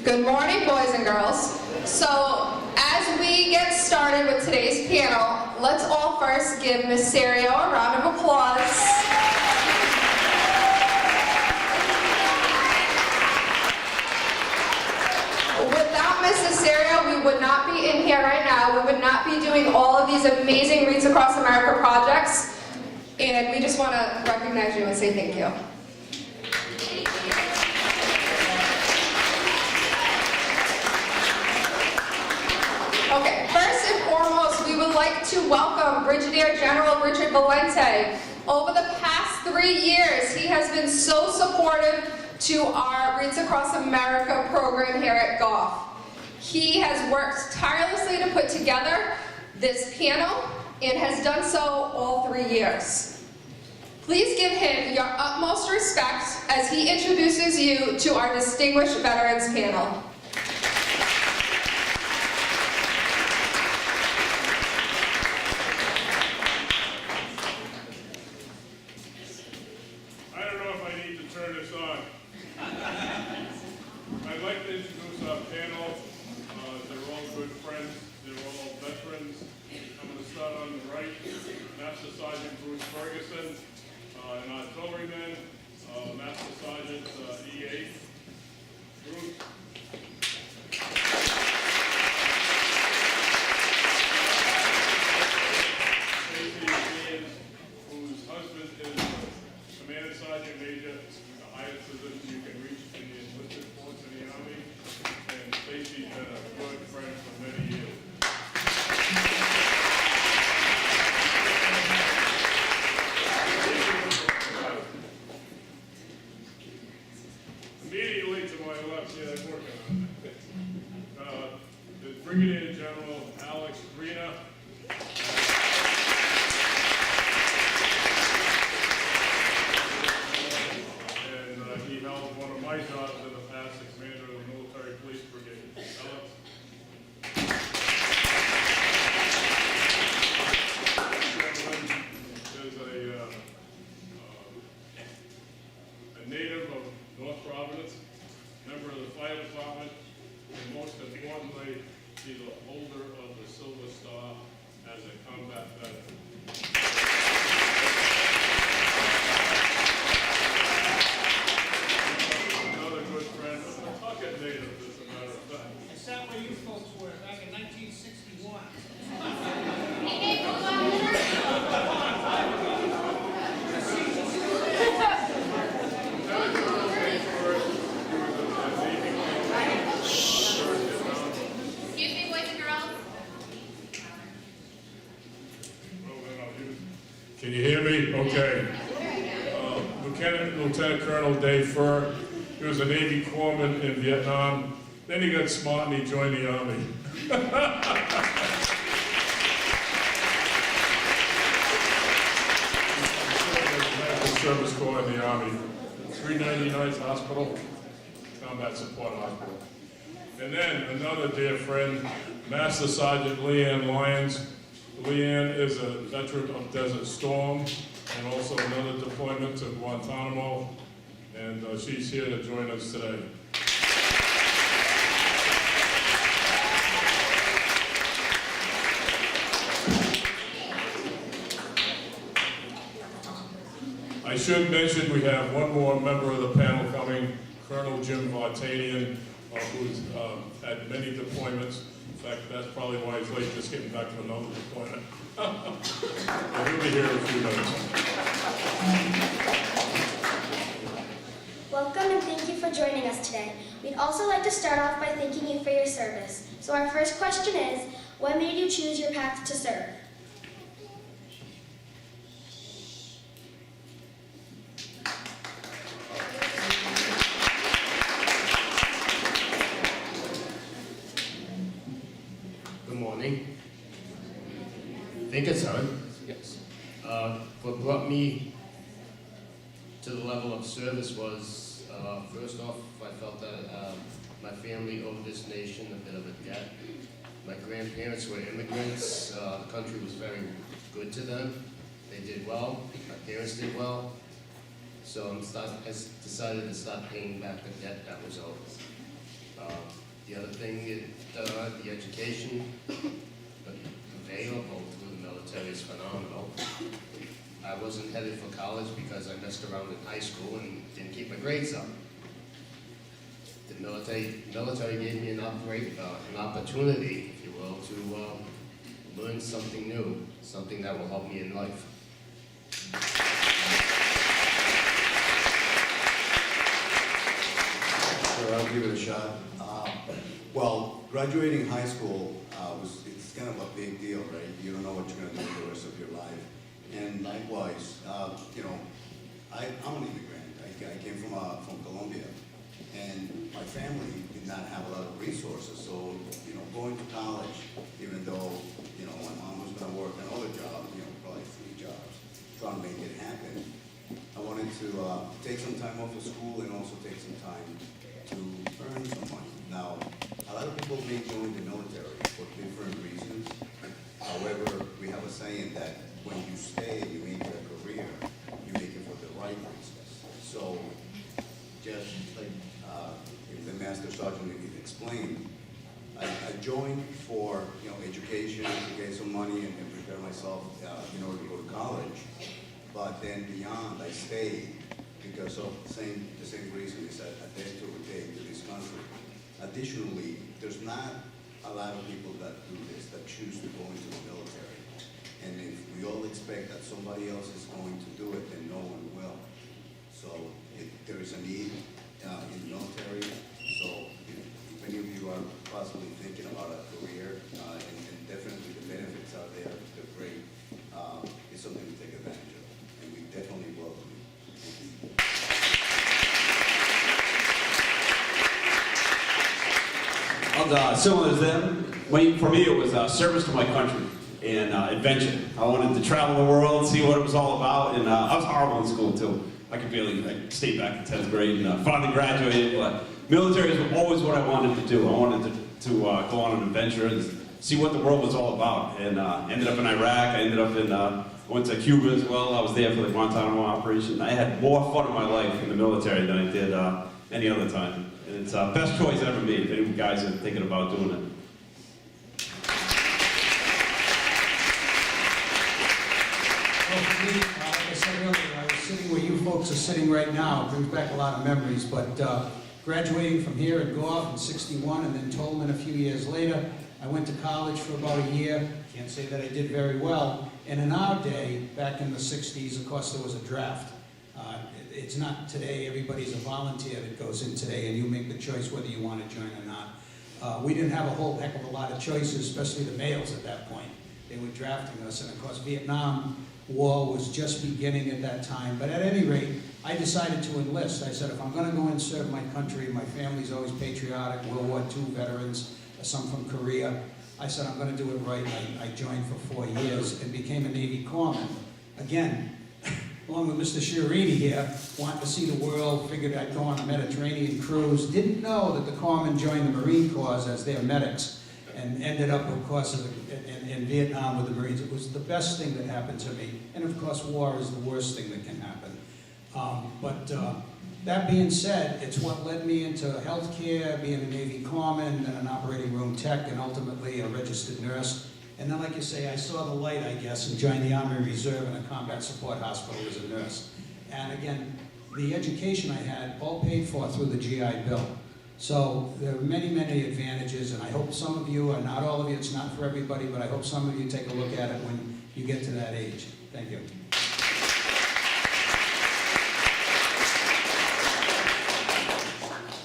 Good morning, boys and girls. So, as we get started with today's panel, let's all first give Ms. Serio a round of applause. Without Mrs. Serio, we would not be in here right now. We would not be doing all of these amazing Wreaths Across America projects. And we just want to recognize you and say thank you. Okay, first and foremost, we would like to welcome Brigadier General Richard Valente. Over the past 3 years, he has been so supportive to our Wreaths Across America program here at Goff. He has worked tirelessly to put together this panel and has done so all 3 years. Please give him your utmost respect as he introduces you to our distinguished veterans panel. I'd like to introduce our panel. They're all good friends. They're all veterans. I'm going to start on the right. Master Sergeant Bruce Ferguson, an artilleryman, Master Sergeant E.A. Bruce. Stacy Ian, whose husband is Command Sergeant Major, the highest position you can reach in the enlisted force in the Army, and Stacy's been a good friend for many years. Immediately to my left, yeah, I'm working on it. The Brigadier General Alex Greener. He held one of my jobs in the past, as commander of the military police brigade. Alex. Is a native of North Providence, member of the fire department, and most importantly, he's a holder of the Silver Star as a combat veteran. Is that where you folks were back in 1961? Excuse me, boys and girls. Can you hear me? Okay. Lieutenant Colonel Dave Furr. He was a Navy corpsman in Vietnam. Then he got smart and he joined the Army. Service Corps in the Army. 399th Hospital, Combat Support Hospital. And then another dear friend, Master Sergeant Leanne Lyons. Leanne is a veteran of Desert Storm and also another deployment to Guantanamo. And she's here to join us today. I should mention we have one more member of the panel coming, Colonel Jim Vartanian, who's had many deployments. In fact, that's probably why he's late, just getting back to another deployment. But he'll be here in a few minutes. Welcome and thank you for joining us today. We'd also like to start off by thanking you for your service. So our first question is, what made you choose your path to serve? Good morning. I think it's on. Yes. What brought me to the level of service was, first off, I felt that my family owed this nation a bit of a debt. My grandparents were immigrants. The country was very good to them. They did well. My parents did well. So I decided to start paying back the debt that was owed. The other thing is the education available through the military is phenomenal. I wasn't headed for college because I messed around in high school and didn't keep my grades up. The military gave me an opportunity, if you will, to learn something new, something that will help me in life. Sure, I'll give it a shot. Well, graduating high school it's kind of a big deal, right? You don't know what you're going to do for the rest of your life. And likewise, you know, I'm an immigrant. I came from Colombia, and my family did not have a lot of resources. So, you know, going to college, even though, you know, my mom was going to work another job, you know, probably 3 jobs, trying to make it happen. I wanted to take some time off of school and also take some time to earn some money. Now, a lot of people may join the military for different reasons. However, we have a saying that when you stay and you make it a career, you make it for the right reasons. So, just like the Master Sergeant explained, I joined for, you know, education, to get some money and prepare myself in order to go to college. But then beyond, I stayed because of the same reason, is that a debt to repay to this country. Additionally, there's not a lot of people that do this, that choose to go into the military. And if we all expect that somebody else is going to do it, then no one will. So there is a need in the military. So if any of you are possibly thinking about a career, and definitely the benefits are there, they're great, it's something to take advantage of. And we definitely welcome you. Thank you. Similar to them, for me it was service to my country and adventure. I wanted to travel the world, see what it was all about, and I was horrible in school too. I stayed back in 10th grade and finally graduated, but military was always what I wanted to do. I wanted to go on an adventure and see what the world was all about. And ended up in Iraq, I ended up in, went to Cuba as well. I was there for the Guantanamo operation. I had more fun in my life in the military than I did any other time. And it's the best choice I ever made, if any guys are thinking about doing it. Well, for me, like I said earlier, I was sitting where you folks are sitting right now. It brings back a lot of memories, but graduating from here at Goff in '61 and then Tolman a few years later, I went to college for about a year. Can't say that I did very well. And in our day, back in the '60s, of course, there was a draft. It's not today. Everybody's a volunteer that goes in today, and you make the choice whether you want to join or not. We didn't have a whole heck of a lot of choices, especially the males at that point. They were drafting us, and of course, Vietnam War was just beginning at that time. But at any rate, I decided to enlist. I said, if I'm going to go and serve my country, my family's always patriotic, World War II veterans, some from Korea. I said, I'm going to do it right. I joined for 4 years and became a Navy corpsman. Again, along with Mr. Chiarini here, wanting to see the world, figured I'd go on a Mediterranean cruise. Didn't know that the corpsmen joined the Marine Corps as their medics, and ended up, of course, in Vietnam with the Marines. It was the best thing that happened to me. And of course, war is the worst thing that can happen. That being said, it's what led me into healthcare, being a Navy corpsman, then an operating room tech, and ultimately a registered nurse. And then, like you say, I saw the light, I guess, and joined the Army Reserve in a combat support hospital as a nurse. And again, the education I had, all paid for through the GI Bill. So there are many, many advantages, and I hope some of you, and not all of you, it's not for everybody, but I hope some of you take a look at it when you get to that age. Thank you.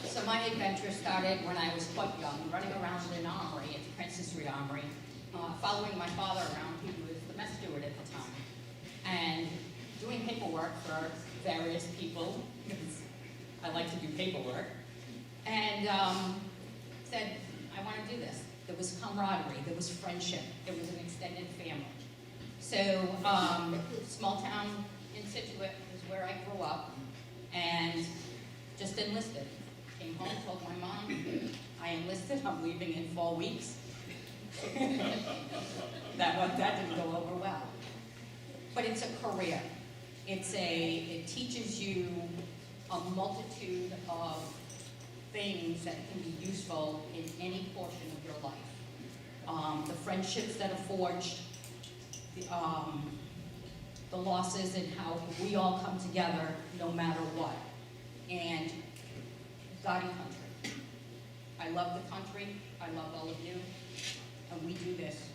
So my adventure started when I was quite young, running around in an armory at the Princess Street Armory, following my father around. He was the mess steward at the time, and doing paperwork for various people, because I like to do paperwork, and said, I want to do this. There was camaraderie, there was friendship, there was an extended family. So small town in Situate is where I grew up, and just enlisted. Came home, told my mom, I enlisted, I'm leaving in 4 weeks. That didn't go over well. But it's a career. It teaches you a multitude of things that can be useful in any portion of your life. The friendships that are forged, the losses, and how we all come together no matter what. And God and country. I love the country, I love all of you, and we do this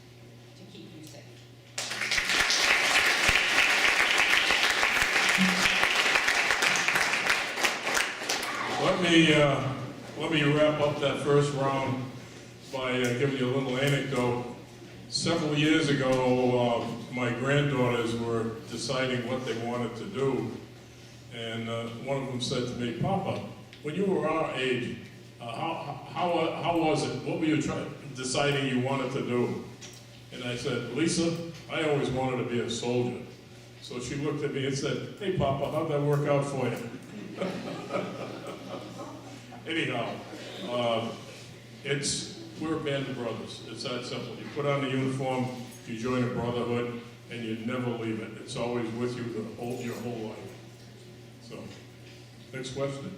to keep you safe. Let me wrap up that first round by giving you a little anecdote. Several years ago, my granddaughters were deciding what they wanted to do, and one of them said to me, "Papa, when you were our age, how was it? What were you deciding you wanted to do?" And I said, "Lisa, I always wanted to be a soldier." So she looked at me and said, "Hey, Papa, how'd that work out for you?" Anyhow, we're a band of brothers. It's that simple. You put on the uniform, you join a brotherhood, and you never leave it. It's always with you your whole life. So, next question.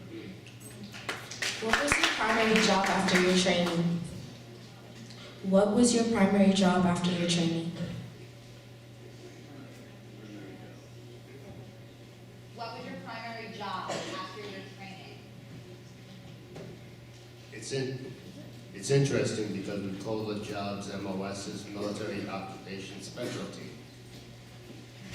What was your primary job after your training? What was your primary job after your training? What was your primary job after your training? It's interesting because we call the jobs MOS's Military Occupation Specialty.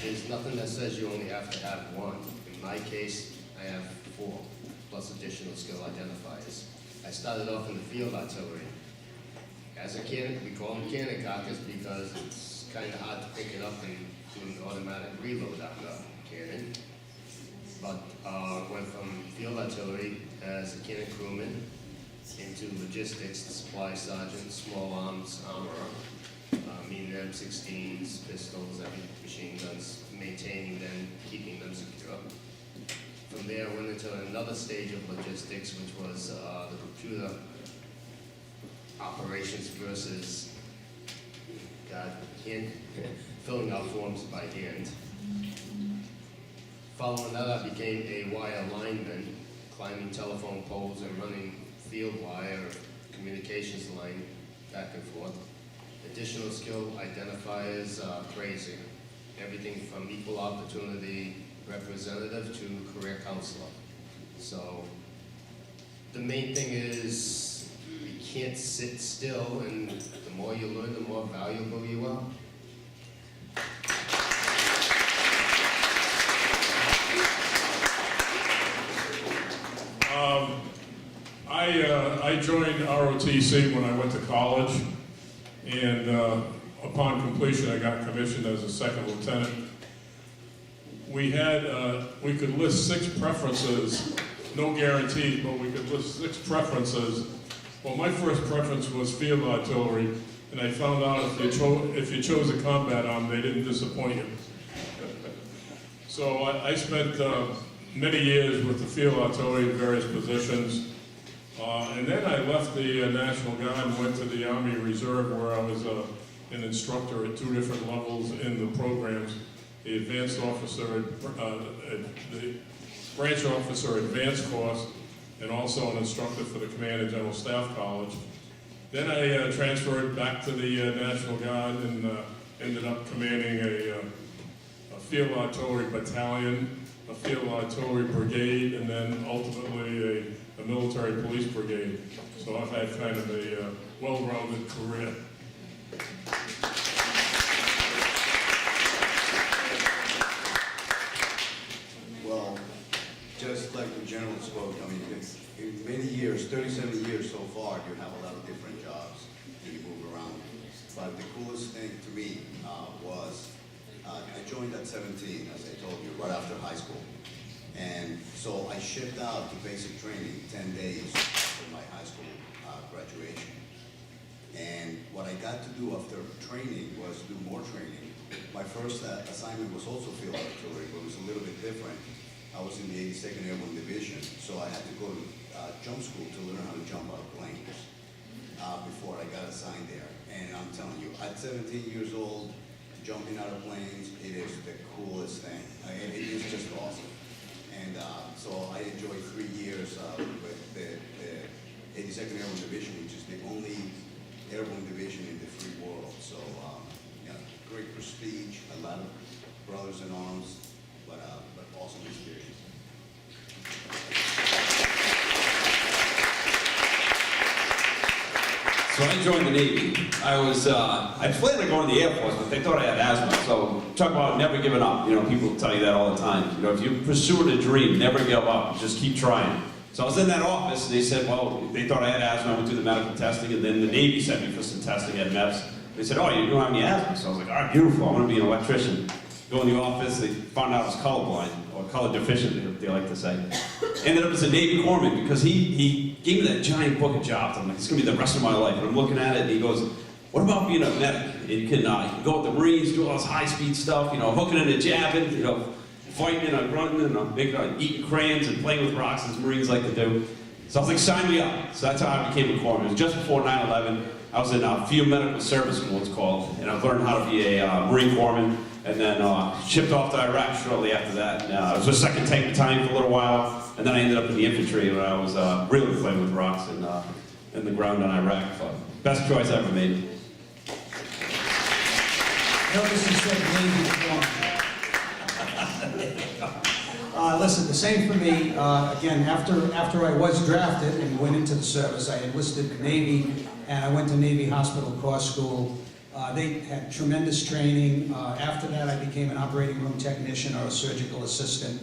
There's nothing that says you only have to have one. In my case, I have 4, plus additional skill identifiers. I started off in the field artillery. As a cannon, we call them cannon cockers because it's kind of hard to pick it up and do an automatic reload on the cannon. But went from field artillery as a cannon crewman into logistics, the supply sergeant, small arms, armor, meaning M16s, pistols, heavy machine guns, maintaining them, keeping them secure. From there, I went into another stage of logistics, which was the computer operations versus filling out forms by hand. Following that, I became a wire lineman, climbing telephone poles and running field wire communications line back and forth. Additional skill identifiers crazy. Everything from equal opportunity representative to career counselor. So the main thing is you can't sit still, and the more you learn, the more valuable you are. I joined ROTC when I went to college, and upon completion I got commissioned as a second lieutenant. We could list 6 preferences, no guarantees, but we could list 6 preferences. Well, my first preference was field artillery, and I found out if you chose a combat arm, they didn't disappoint you. So I spent many years with the field artillery in various positions. And then I left the National Guard and went to the Army Reserve, where I was an instructor at 2 different levels in the programs. The advanced officer, the branch officer advanced course, and also an instructor for the Command and General Staff College. Then I transferred back to the National Guard and ended up commanding a field artillery battalion, a field artillery brigade, and then ultimately a military police brigade. So I've had kind of a well-rounded career. Well, just like the general spoke, I mean, it's, in many years, 37 years so far, you have a lot of different jobs and you move around. But the coolest thing to me was I joined at 17, as I told you, right after high school. And so I shipped out to basic training 10 days after my high school graduation. And what I got to do after training was do more training. My first assignment was also field artillery, but it was a little bit different. I was in the 82nd Airborne Division, so I had to go to jump school to learn how to jump out of planes before I got assigned there. And I'm telling you, at 17 years old, jumping out of planes, it is the coolest thing. It is just awesome. And so I enjoyed 3 years with the 82nd Airborne Division, which is the only airborne division in the free world. So yeah, great prestige, a lot of brothers in arms, but awesome experience. So I joined the Navy. I planned on going to the Air Force, but they thought I had asthma. So talk about never giving up. You know, people tell you that all the time. You know, if you're pursuing a dream, never give up. Just keep trying. So I was in that office, and they said, well, they thought I had asthma. I went through the medical testing, and then the Navy sent me for some testing at MEPS. They said, oh, you don't have any asthma. So I was like, all right, beautiful. I'm going to be an electrician. Go in the office. They found out I was colorblind, or color deficient, they like to say. Ended up as a Navy corpsman because he gave me that giant book of jobs. I'm like, it's going to be the rest of my life. And I'm looking at it, and he goes, what about being a medic? And you can go with the Marines, do all this high-speed stuff, you know, hooking and jabbing, you know, fighting and grunting and eating crayons and playing with rocks as Marines like to do. So I was like, sign me up. So that's how I became a corpsman. It was just before 9/11. I was in Field Medical Service School, it's called, and I learned how to be a Marine corpsman, and then shipped off to Iraq shortly after that. And, I was with 2nd Tank Battalion for a little while, and then I ended up in the infantry when I was really playing with rocks in the ground in Iraq. So, best choice I ever made. Notice you said Navy corpsman. Listen, the same for me. Again, after I was drafted and went into the service, I enlisted in the Navy, and I went to Navy Hospital Corps School. They had tremendous training. After that, I became an operating room technician or a surgical assistant.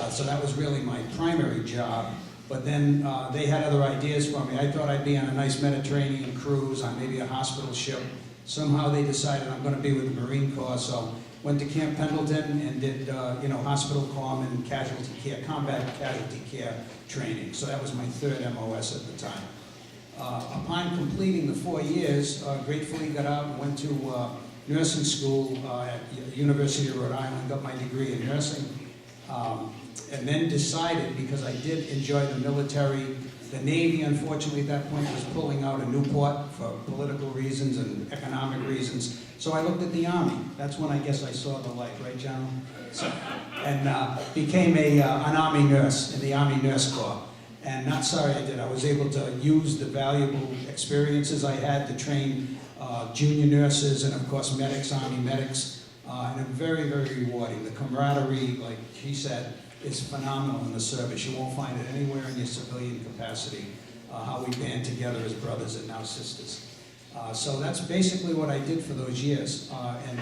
So that was really my primary job. But then they had other ideas for me. I thought I'd be on a nice Mediterranean cruise, on maybe a hospital ship. Somehow they decided I'm going to be with the Marine Corps, so went to Camp Pendleton and did, hospital corpsman casualty care, combat casualty care training. So that was my 3rd MOS at the time. Upon completing the 4 years, gratefully got out and went to nursing school at the University of Rhode Island, got my degree in nursing, and then decided, because I did enjoy the military, the Navy, unfortunately, at that point was pulling out of Newport for political reasons and economic reasons. So I looked at the Army. That's when I guess I saw the light, right, General? So, and became an Army nurse in the Army Nurse Corps. And not sorry I did. I was able to use the valuable experiences I had to train junior nurses and, of course, medics, Army medics. And very, very rewarding. The camaraderie, like he said, is phenomenal in the service. You won't find it anywhere in your civilian capacity, how we band together as brothers and now sisters. So that's basically what I did for those years, and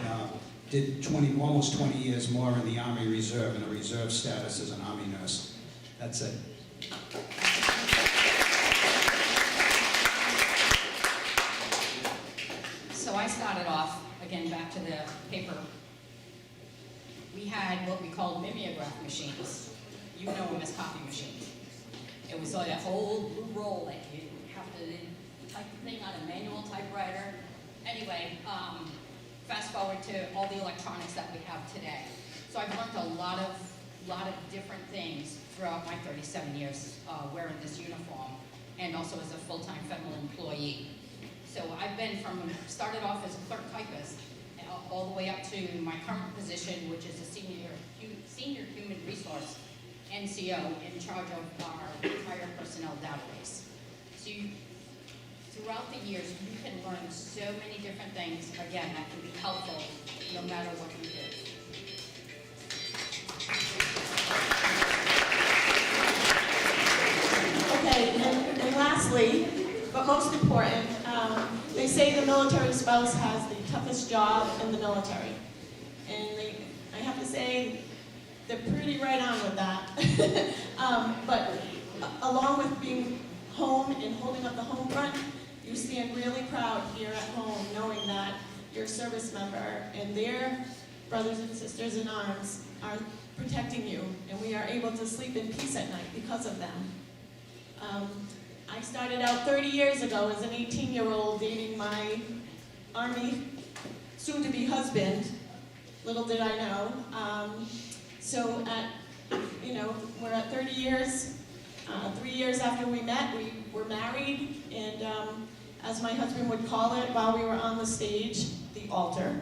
did almost 20 years more in the Army Reserve, in a reserve status as an Army nurse. That's it. So I started off, again, back to the paper. We had what we called mimeograph machines. You know them as copy machines. It was like a whole blue roll that you have to type the thing on a manual typewriter. Anyway, fast forward to all the electronics that we have today. So I've learned a lot of different things throughout my 37 years wearing this uniform, and also as a full-time federal employee. So I've been started off as a clerk typist, all the way up to my current position, which is a senior human resource NCO in charge of our retired personnel database. So throughout the years, you can learn so many different things, again, that can be helpful no matter what you do. Okay, and lastly, but most important, they say the military spouse has the toughest job in the military. And I have to say, they're pretty right on with that. But along with being home and holding up the home front, you stand really proud here at home knowing that your service member and their brothers and sisters in arms are protecting you, and we are able to sleep in peace at night because of them. I started out 30 years ago as an 18-year-old dating my Army soon-to-be husband. Little did I know. So we're at 30 years. 3 years after we met, we were married, and as my husband would call it while we were on the stage, the altar.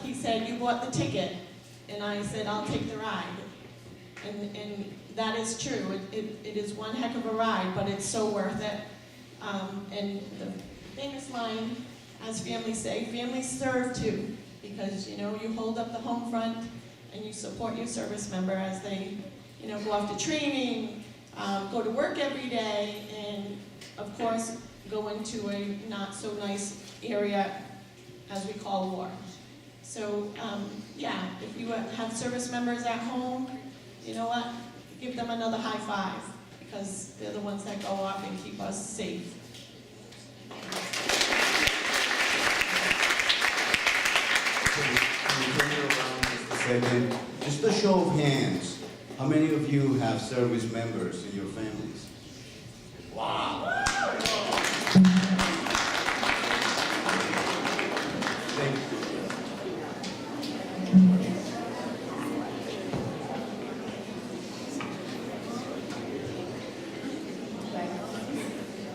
He said, "You bought the ticket." And I said, I'll take the ride. And that is true. It is one heck of a ride, but it's so worth it. And the famous line, as families say, families serve too, because you hold up the home front and you support your service member as they go off to training, go to work every day, and of course go into a not so nice area as we call war. So yeah, if you have service members at home, you know what? Give them another high five, because they're the ones that go off and keep us safe. Can we turn it around just a second? Just a show of hands. How many of you have service members in your families? Wow. Thank you.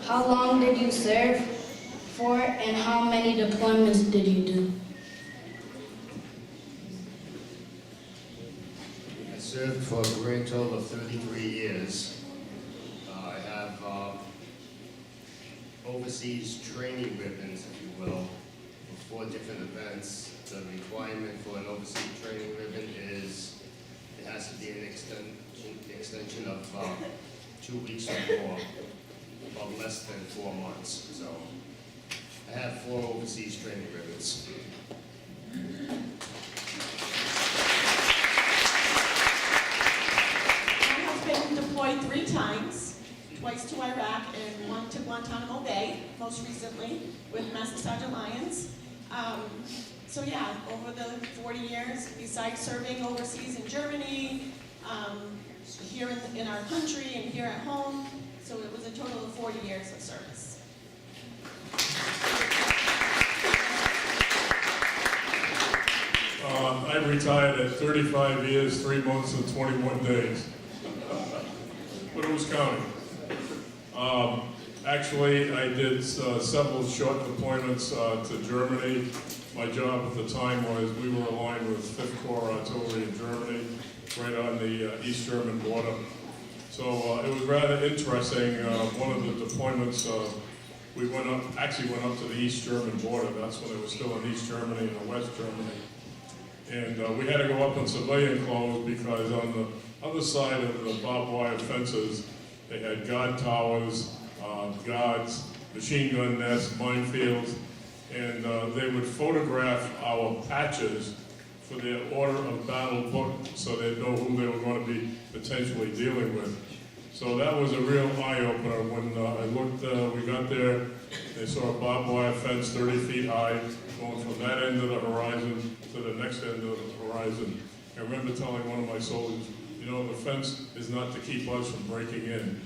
How long did you serve for, and how many deployments did you do? I served for a grand total of 33 years. I have overseas training ribbons, if you will, for 4 different events. The requirement for an overseas training ribbon is it has to be an extension of 2 weeks or more, but less than 4 months. So I have 4 overseas training ribbons. Been deployed 3 times, twice to Iraq and 1 to Guantanamo Bay, most recently with Master Sergeant Lyons. So yeah, over the 40 years, besides serving overseas in Germany, here in our country and here at home, so it was a total of 40 years of service. I retired at 35 years, 3 months and 21 days. But it was counting. Actually, I did several short deployments to Germany. My job at the time was we were aligned with 5th Corps Artillery in Germany, right on the East German border. So it was rather interesting. One of the deployments, we went up to the East German border. That's when it was still in East Germany and West Germany. And we had to go up in civilian clothes because on the other side of the barbed wire fences, they had guard towers, guards, machine gun nests, minefields, and they would photograph our patches for their order of battle book so they'd know who they were going to be potentially dealing with. So that was a real eye-opener when I looked, we got there, they saw a barbed wire fence 30 feet high, going from that end of the horizon to the next end of the horizon. I remember telling one of my soldiers, the fence is not to keep us from breaking in.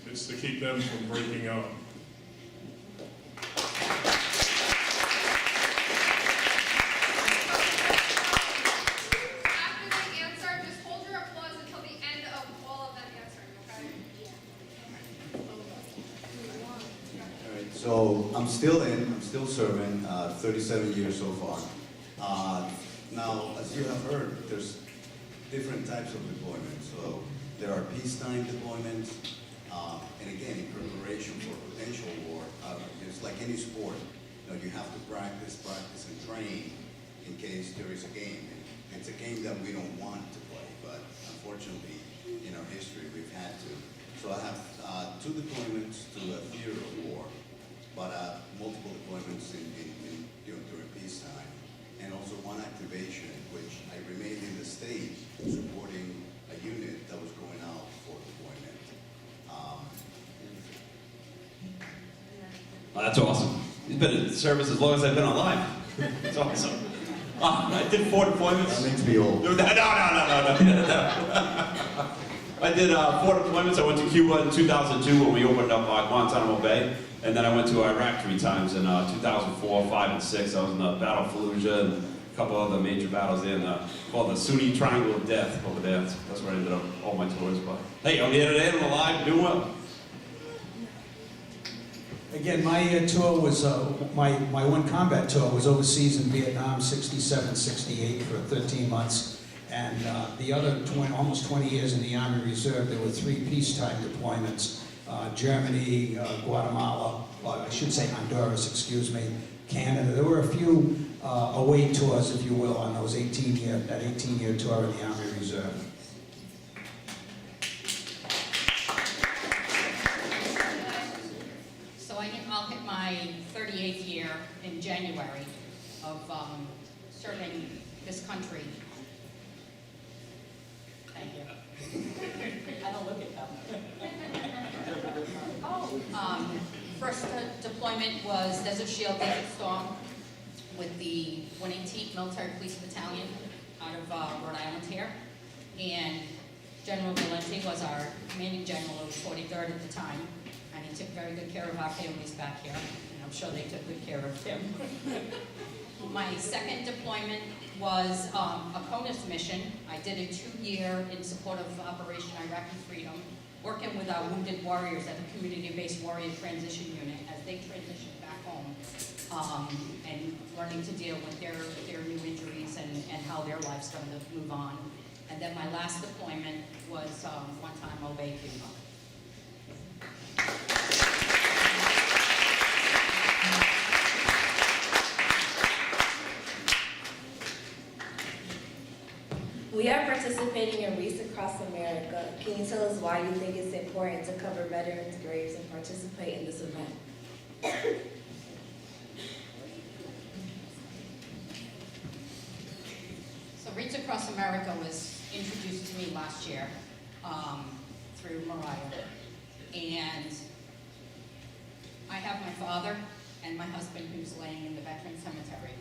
It's to keep them from breaking out. After they answer, just hold your applause until the end of all of them answering, okay? All right, so I'm still serving, 37 years so far. Now, as you have heard, there's different types of deployments. So there are peacetime deployments, and again, in preparation for potential war, it's like any sport. You have to practice, and train in case there is a game. And it's a game that we don't want to play, but unfortunately, in our history, we've had to. So I have 2 deployments to a theater of war, but multiple deployments during peacetime, and also 1 activation, which I remained in the state supporting a unit that was going out for deployment. Well, that's awesome. You've been in service as long as I've been alive. That's awesome. I did 4 deployments. That makes me old. No. I did 4 deployments. I went to Cuba in 2002 when we opened up Guantanamo Bay. And then I went to Iraq 3 times in 2004, 5, and 6. I was in the Battle of Fallujah and a couple other major battles there, called the Sunni Triangle of Death over there. That's where I ended up all my tours. But hey, I'm here today. I'm alive, doing well. Again, my tour was, my one combat tour was overseas in Vietnam, 67, 68 for 13 months. And the other almost 20 years in the Army Reserve, there were 3 peacetime deployments. Germany, Guatemala, well, I should say Honduras, excuse me, Canada. There were a few away tours, if you will, on those 18-year tour in the Army Reserve. So I'll hit my 38th year in January of serving this country. Thank you. I don't look at them. First deployment was Desert Shield Desert Storm with the 118th Military Police Battalion out of Rhode Island here. And General Valenti was our commanding general of 43rd at the time. And he took very good care of our families back here. And I'm sure they took good care of him. My second deployment was a CONUS mission. I did a 2-year in support of Operation Iraqi Freedom, working with our wounded warriors at the Community-Based Warrior Transition Unit as they transitioned back home, and learning to deal with their new injuries and how their life's going to move on. And then my last deployment was Guantanamo Bay, Cuba. We are participating in Wreaths Across America. Can you tell us why you think it's important to cover veterans' graves and participate in this event? So Wreaths Across America was introduced to me last year through Mariah. And I have my father and my husband who's laying in the Veterans Cemetery.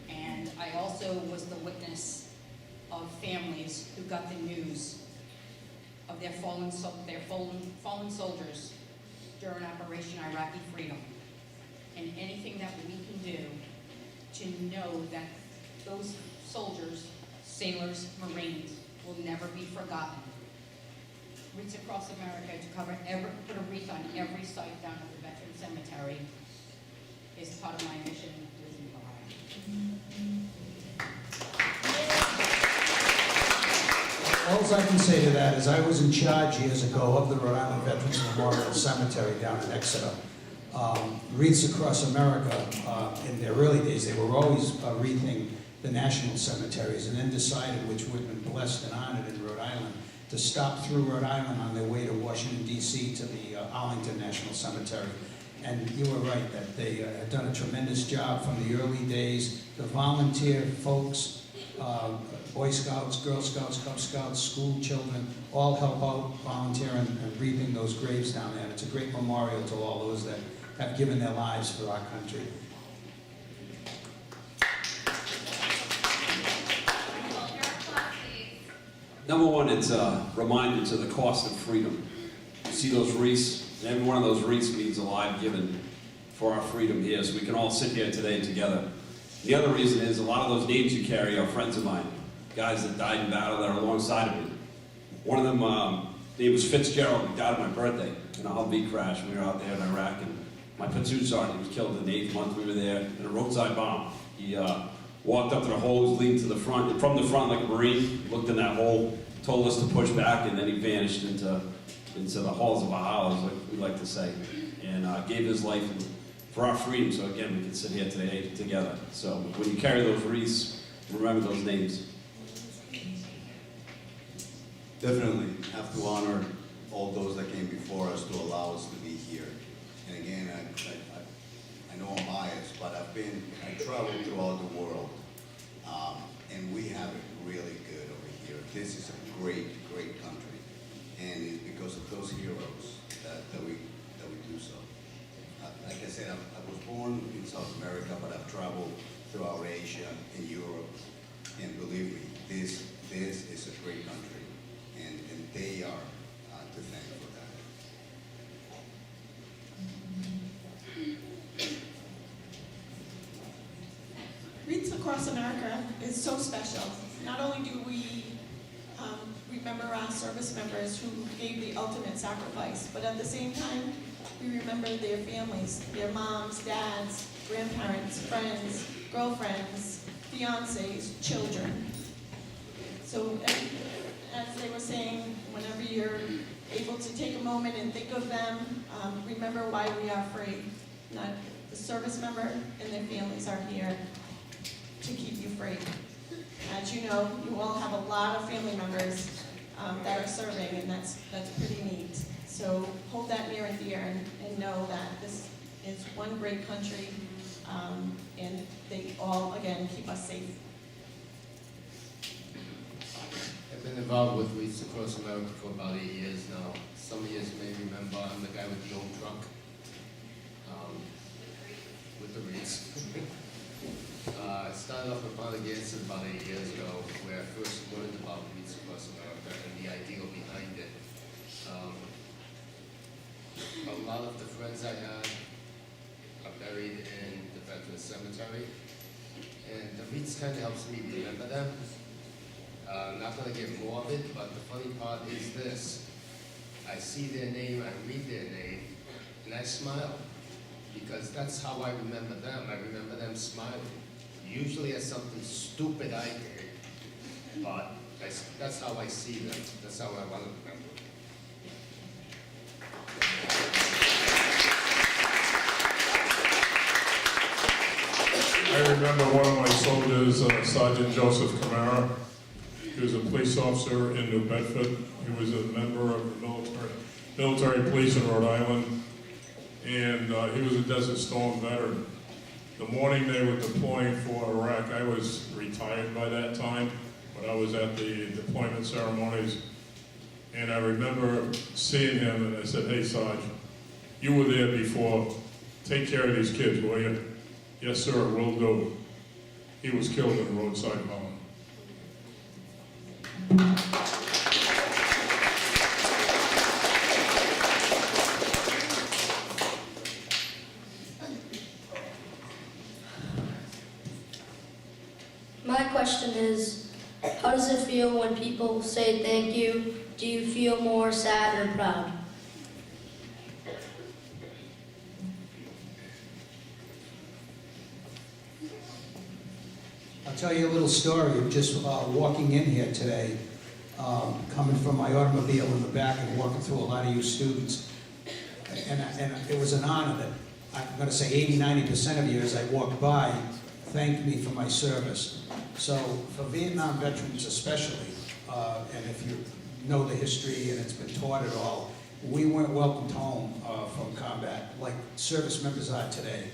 And I also was the witness of families who got the news of their fallen soldiers during Operation Iraqi Freedom. And anything that we can do to know that those soldiers, sailors, Marines, will never be forgotten. Wreaths Across America to put a wreath on every site down at the Veterans Cemetery is part of my mission with Mariah. All I can say to that is I was in charge years ago of the Rhode Island Veterans Memorial Cemetery down in Exeter. Wreaths Across America, in their early days, they were always wreathing the national cemeteries, and then decided, which would have been blessed and honored in Rhode Island, to stop through Rhode Island on their way to Washington, D.C. to the Arlington National Cemetery. And you were right that they had done a tremendous job from the early days. The volunteer folks, Boy Scouts, Girl Scouts, Cub Scouts, school children, all help out volunteering and wreathing those graves down there. And it's a great memorial to all those that have given their lives for our country. Number one, it's a reminder to the cost of freedom. You see those wreaths, and every one of those wreaths means a life given for our freedom here, so we can all sit here today together. The other reason is a lot of those names you carry are friends of mine, guys that died in battle that are alongside of me. One of them, name was Fitzgerald. He died on my birthday in a Humvee crash. We were out there in Iraq, and my platoon sergeant was killed in the 8th month we were there in a roadside bomb. He walked up to the hose leading to the front, and from the front like a Marine, looked in that hole, told us to push back, and then he vanished into the halls of Valhalla, as we like to say, and gave his life for our freedom, so again, we can sit here today together. So when you carry those wreaths, remember those names. Definitely have to honor all those that came before us to allow us to be here. And again, I know I'm biased, but I traveled throughout the world, and we have it really good over here. This is a great, great country, and it's because of those heroes that we do so. Like I said, I was born in South America, but I've traveled throughout Asia and Europe, and believe me, this is a great country, and they are to thank for that. Wreaths Across America is so special. Not only do we remember our service members who gave the ultimate sacrifice, but at the same time, we remember their families, their moms, dads, grandparents, friends, girlfriends, fiancés, children. So as they were saying, whenever you're able to take a moment and think of them, remember why we are free. Not the service member and their families are here to keep you free. As you know, you all have a lot of family members that are serving, and that's pretty neat. So hold that near and dear and know that this is one great country, and they all, again, keep us safe. I've been involved with Wreaths across America for about 8 years now. Some of you may remember I'm the guy with the old truck, with the Wreaths. I started off with Pontiac about 8 years ago, where I first learned about Wreaths across America and the idea behind it. A lot of the friends I had are buried in the Veterans Cemetery, and the Wreaths kind of helps me remember them. I'm not going to get more of it, but the funny part is this. I see their name, I read their name, and I smile, because that's how I remember them. I remember them smiling. Usually at something stupid I did, but that's how I see them. That's how I want to remember them. I remember one of my soldiers, Sergeant Joseph Camara. He was a police officer in New Bedford. He was a member of the military police in Rhode Island, and he was a Desert Storm veteran. The morning they were deploying for Iraq, I was retired by that time, but I was at the deployment ceremonies, and I remember seeing him, and I said, "Hey, Sarge, you were there before. Take care of these kids, will you?" "Yes, sir, will do." He was killed in a roadside bomb. My question is, how does it feel when people say thank you? Do you feel more sad or proud? I'll tell you a little story of just walking in here today, coming from my automobile in the back and walking through a lot of you students. And it was an honor that, I'm going to say 80–90% of you as I walked by thanked me for my service. So for Vietnam veterans especially, and if you know the history and it's been taught at all, we weren't welcomed home from combat like service members are today.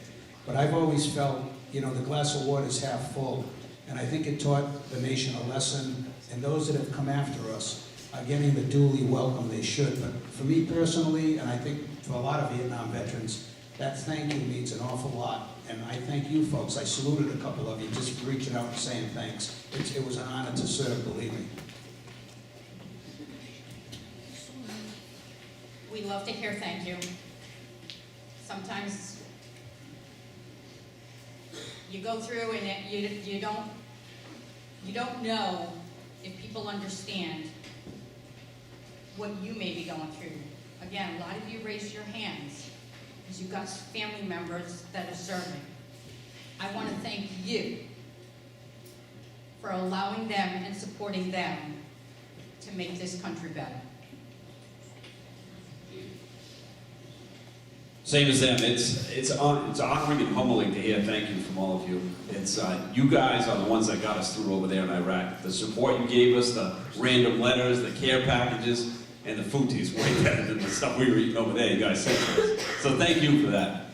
But I've always felt, you know, the glass of water is half full. And I think it taught the nation a lesson, and those that have come after us are getting the duly welcome they should. But for me personally, and I think for a lot of Vietnam veterans, that thank you means an awful lot. And I thank you folks. I saluted a couple of you just for reaching out and saying thanks. It was an honor to serve, believe me. We love to hear thank you. Sometimes you go through and you don't know if people understand what you may be going through. Again, a lot of you raised your hands because you've got family members that are serving. I want to thank you for allowing them and supporting them to make this country better. Same as them. It's honoring and humbling to hear thank you from all of you. It's you guys are the ones that got us through over there in Iraq. The support you gave us, the random letters, the care packages, and the food tastes way better than the stuff we were eating over there. You guys sent to us. So thank you for that.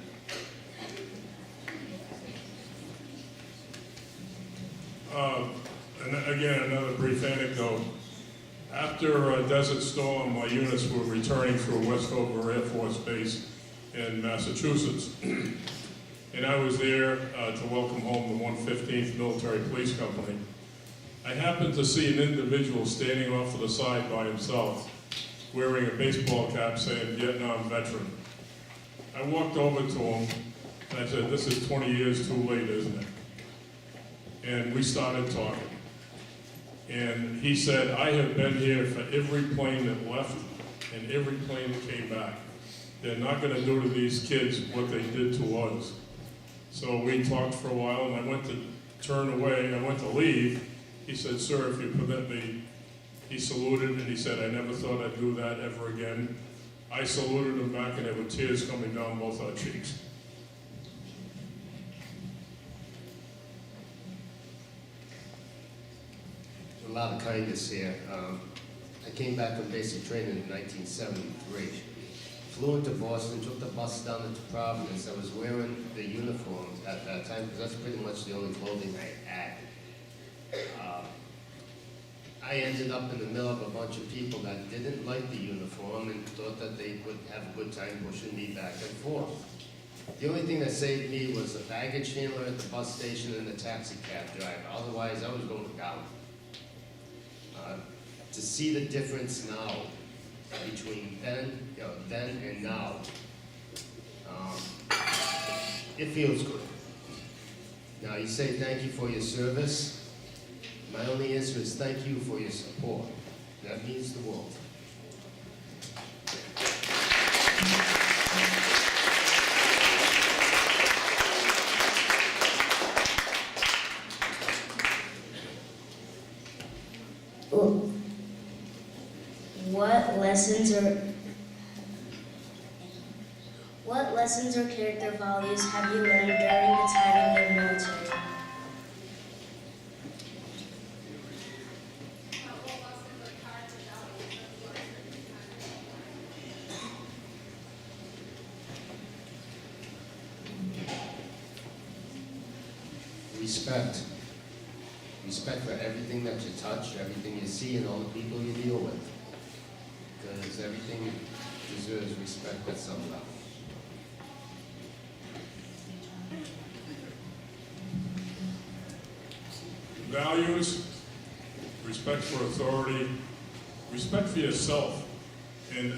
And again, another brief anecdote. After Desert Storm, my units were returning through Westover Air Force Base in Massachusetts. And I was there to welcome home the 115th Military Police Company. I happened to see an individual standing off to the side by himself, wearing a baseball cap saying Vietnam veteran. I walked over to him and I said, "This is 20 years too late, isn't it?" And we started talking. And he said, "I have been here for every plane that left and every plane that came back. they're not gonna do to these kids what they did to us. So we talked for a while, and I went to turn away, I went to leave. He said, "Sir, if you permit me," he saluted, and he said, "I never thought I'd do that ever again." I saluted him back, and there were tears coming down both our cheeks. A lot of kindness here. I came back from basic training in 1973. Flew into Boston, took the bus down to Providence. I was wearing the uniform at that time because that's pretty much the only clothing I had. I ended up in the middle of a bunch of people that didn't like the uniform and thought that they would have a good time pushing me back and forth. The only thing that saved me was the baggage handler at the bus station and the taxi cab driver. Otherwise, I was going down. To see the difference now between then and now, it feels good. Now, you say thank you for your service. My only answer is thank you for your support. That means the world. What lessons or character values have you learned during the time in the military? Respect. Respect for everything that you touch, everything you see, and all the people you deal with. Because everything deserves respect at some level. Values, respect for authority, respect for yourself, and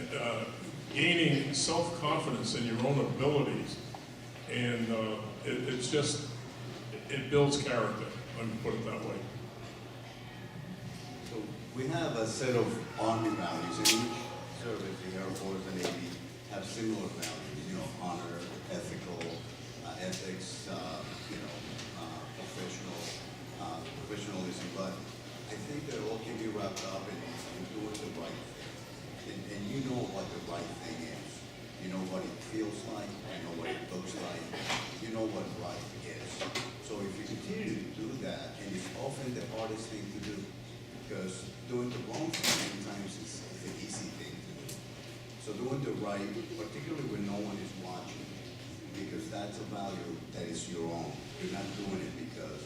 gaining self-confidence in your own abilities. And it's just, it builds character, let me put it that way. So we have a set of Army values, and each service, the Air Force and Navy, have similar values, you know, honor, ethical, ethics, professionalism, but I think that all can be wrapped up in doing the right thing. And you know what the right thing is. You know what it feels like, you know what it looks like, you know what right is. So if you continue to do that, and it's often the hardest thing to do, because doing the wrong thing sometimes is the easy thing to do. So doing the right, particularly when no one is watching, because that's a value that is your own. You're not doing it because,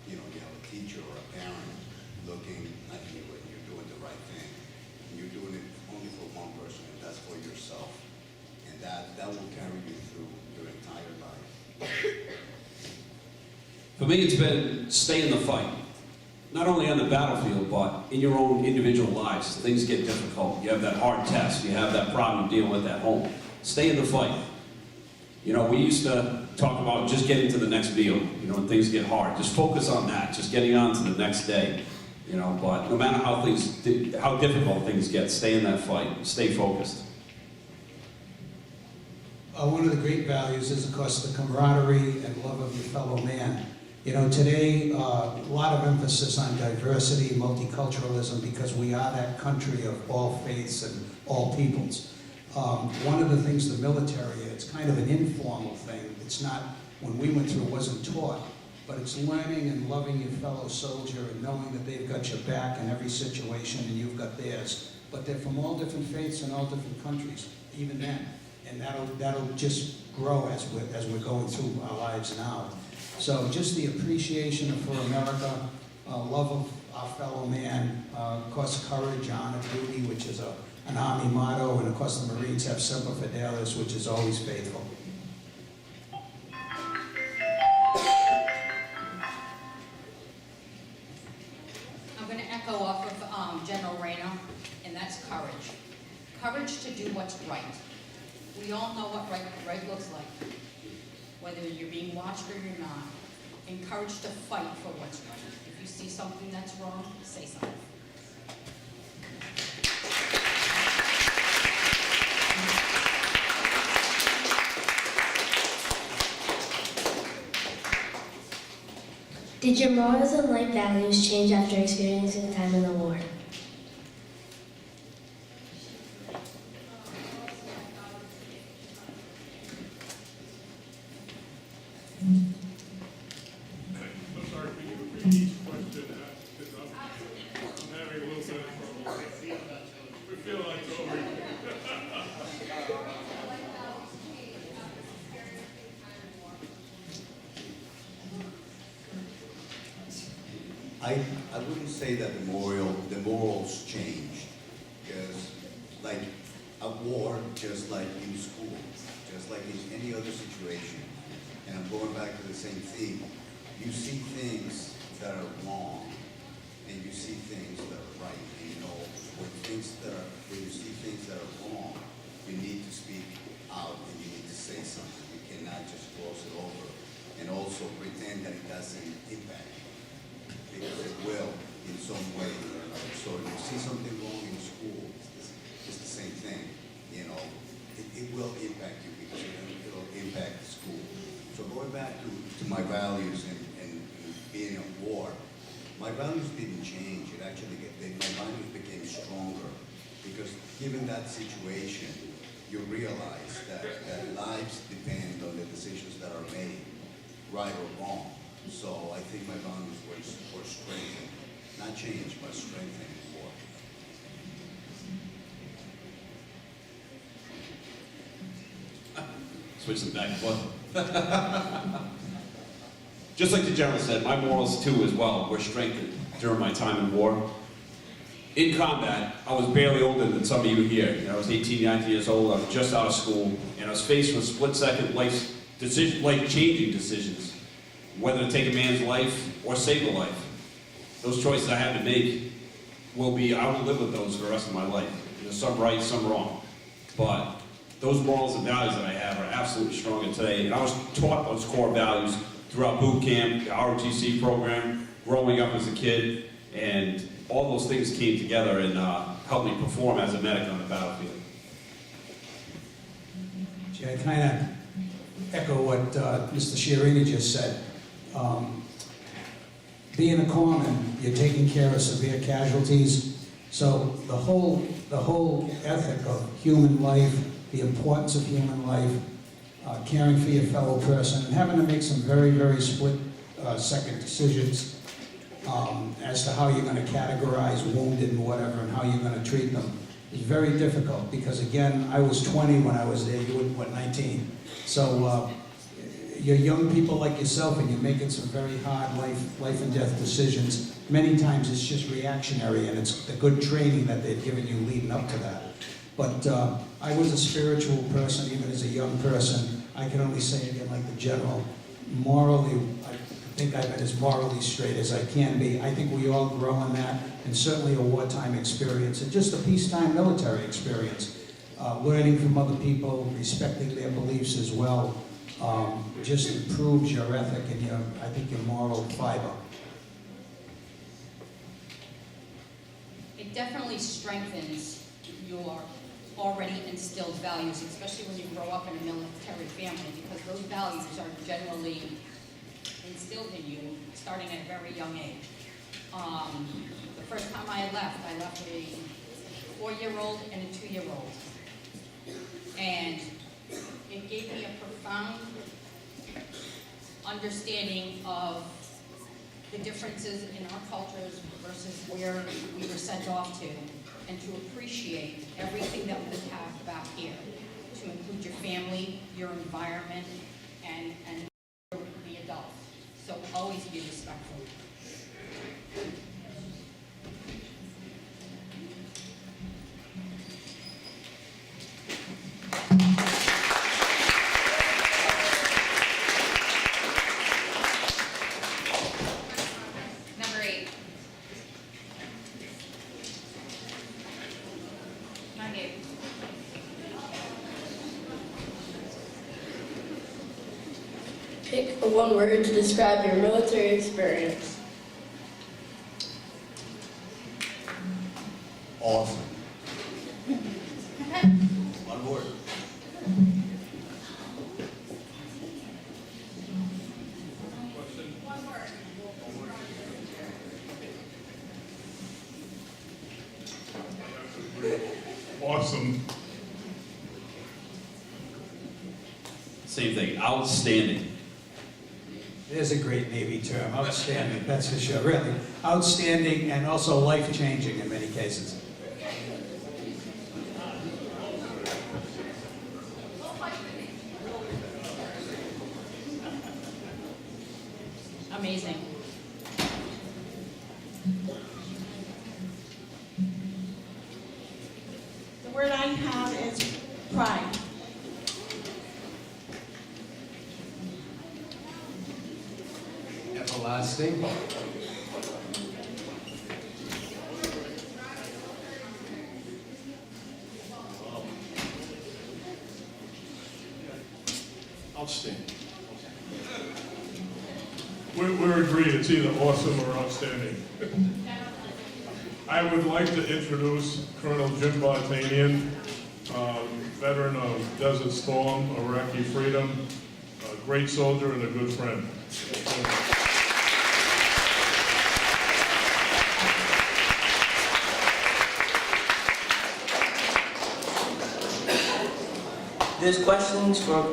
you have a teacher or a parent looking at you and you're doing the right thing. And you're doing it only for one person, and that's for yourself. And that will carry you through your entire life. For me, it's been stay in the fight. Not only on the battlefield, but in your own individual lives. Things get difficult. You have that hard test. You have that problem you deal with at home. Stay in the fight. We used to talk about just getting to the next meal, when things get hard. Just focus on that, just getting on to the next day. But no matter how difficult things get, stay in that fight, stay focused. One of the great values is, of course, the camaraderie and love of your fellow man. Today, a lot of emphasis on diversity, multiculturalism, because we are that country of all faiths and all peoples. One of the things the military, it's kind of an informal thing. It's not, when we went through, it wasn't taught, but it's learning and loving your fellow soldier and knowing that they've got your back in every situation and you've got theirs. But they're from all different faiths and all different countries, even then. And that'll just grow as we're going through our lives now. So just the appreciation for America, love of our fellow man, of course courage, honor, duty, which is an Army motto, and of course the Marines have Semper Fidelis, which is always faithful. I'm going to echo off of General Rayner, and that's courage. Courage to do what's right. We all know what right looks like, whether you're being watched or you're not. And courage to fight for what's right. If you see something that's wrong, say something. Did your morals and life values change after experiencing time in the war? I'm sorry, can you repeat each question? Because I'm having a little bit of trouble. We feel like it's over. I wouldn't say that the morals changed, because like a war, just like in school, just like in any other situation, and I'm going back to the same theme, you see things that are wrong, and you see things that are right, and you know, when you see things that are wrong, you need to speak out and you need to say something. You cannot just gloss it over, and also pretend that it doesn't impact you, because it will in some way or another. So if you see something wrong in school, it's the same thing, you know, it will impact you because it'll impact the school. So going back to my values and being at war, my values didn't change. It actually, my values became stronger because given that situation, you realize that lives depend on the decisions that are made, right or wrong. So I think my values were strengthened, not changed, but strengthened more. Switch them back and forth. Just like the general said, my morals too as well were strengthened during my time in war. In combat, I was barely older than some of you here. You know, I was 18, 19 years old, I was just out of school, and I was faced with split-second life-changing decisions, whether to take a man's life or save a life. Those choices I had to make I will live with those for the rest of my life. There's some right, some wrong. But those morals and values that I have are absolutely stronger today. And I was taught those core values throughout boot camp, the ROTC program, growing up as a kid, and all those things came together and helped me perform as a medic on the battlefield. Gee, I kind of echo what Mr. Chiarini just said. Being a corpsman, you're taking care of severe casualties. So the whole ethic of human life, the importance of human life, caring for your fellow person, and having to make some very, very split-second decisions as to how you're going to categorize wounded and whatever, and how you're going to treat them is very difficult. Because again, I was 20 when I was there. You were, what, 19? So you're young people like yourself, and you're making some very hard life and death decisions. Many times it's just reactionary, and it's the good training that they've given you leading up to that. But I was a spiritual person, even as a young person. I can only say again, like the general, morally, I think I've been as morally straight as I can be. I think we all grow in that, and certainly a wartime experience, and just a peacetime military experience. Learning from other people, respecting their beliefs as well, just improves your ethic and I think your moral fiber. It definitely strengthens your already instilled values, especially when you grow up in a military family, because those values are generally instilled in you starting at a very young age. The first time I left with a 4-year-old and a 2-year-old. And it gave me a profound understanding of the differences in our cultures versus where we were sent off to, and to appreciate everything that we have back here, to include your family, your environment, and the adults. So always be respectful. Number 8. Pick one word to describe your military experience. Awesome. One word. Question? One word. One word. awesome. Same thing, outstanding. It is a great Navy term, outstanding, that's for sure, really. Outstanding and also life-changing in many cases. Amazing. The word I have is pride. Everlasting. Outstanding. We're agreed, it's either awesome or outstanding. I would like to introduce Colonel Jim Bartanian, veteran of Desert Storm, Iraqi Freedom, a great soldier and a good friend. There's questions for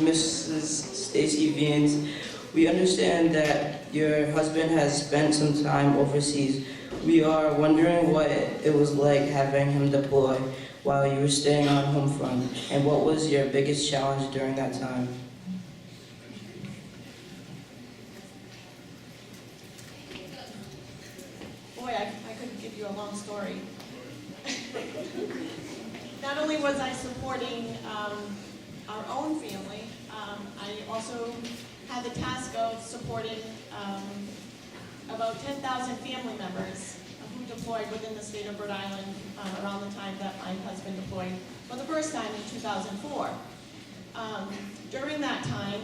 Mrs. Stacy Vians. We understand that your husband has spent some time overseas. We are wondering what it was like having him deploy while you were staying on home front, and what was your biggest challenge during that time? Boy, I could give you a long story. Not only was I supporting our own family, I also had the task of supporting about 10,000 family members who deployed within the state of Rhode Island around the time that my husband deployed for the first time in 2004. During that time,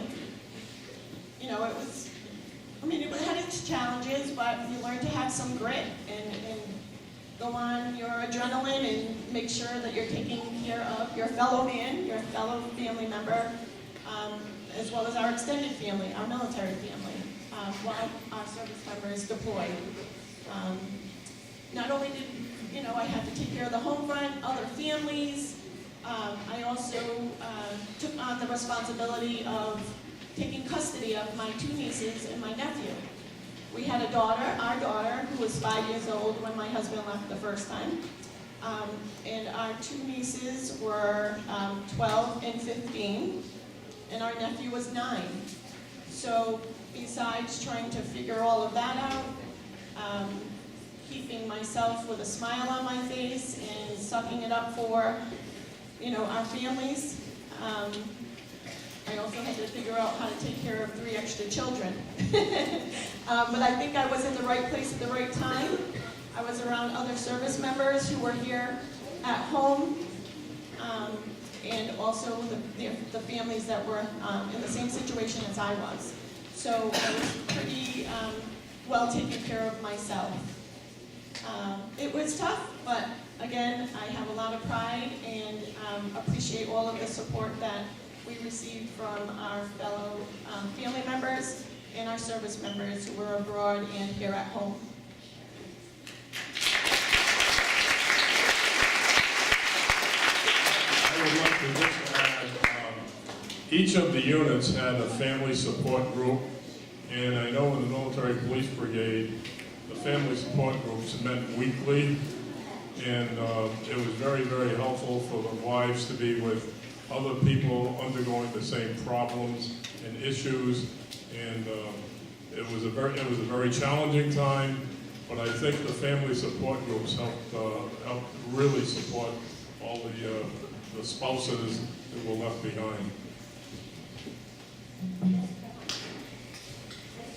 you know, it had its challenges, but you learn to have some grit and go on your adrenaline and make sure that you're taking care of your fellow man, your fellow family member, as well as our extended family, our military family, while our service members deployed. Not only did, I had to take care of the home front, other families, I also took on the responsibility of taking custody of my two nieces and my nephew. We had a daughter, our daughter, who was 5 years old when my husband left the first time. And our two nieces were 12 and 15, and our nephew was 9. So besides trying to figure all of that out, keeping myself with a smile on my face and sucking it up for, our families, I also had to figure out how to take care of 3 extra children. But I think I was in the right place at the right time. I was around other service members who were here at home, and also the families that were in the same situation as I was. So I was pretty well taken care of myself. It was tough, but again, I have a lot of pride and appreciate all of the support that we received from our fellow family members and our service members who were abroad and here at home. I would like to just add, each of the units had a family support group, and I know in the military police brigade, the family support groups met weekly, and it was very, very helpful for the wives to be with other people undergoing the same problems and issues, and it was a very challenging time, but I think the family support groups helped really support all the spouses that were left behind.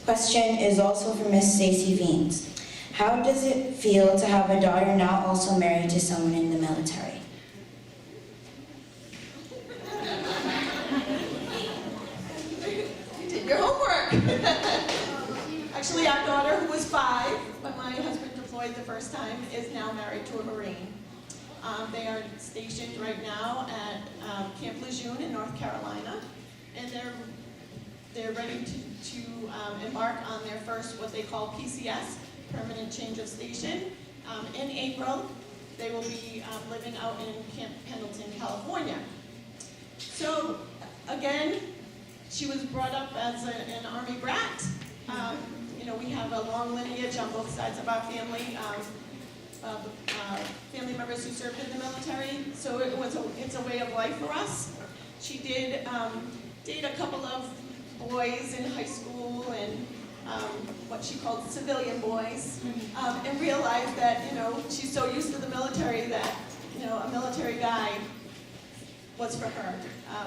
Question is also for Miss Stacy Vians. How does it feel to have a daughter now also married to someone in the military? You did your homework. Actually, our daughter, who was 5 when my husband deployed the first time, is now married to a Marine. They are stationed right now at Camp Lejeune in North Carolina, and they're ready to embark on their first, what they call PCS, Permanent Change of Station, in April. they will be living out in Camp Pendleton, California. So, again, she was brought up as an Army brat. You know, we have a long lineage on both sides of our family. Family members who served in the military, so it's a way of life for us. She did date a couple of boys in high school and what she called civilian boys, and realized that, you know, she's so used to the military that, you know, a military guy was for her.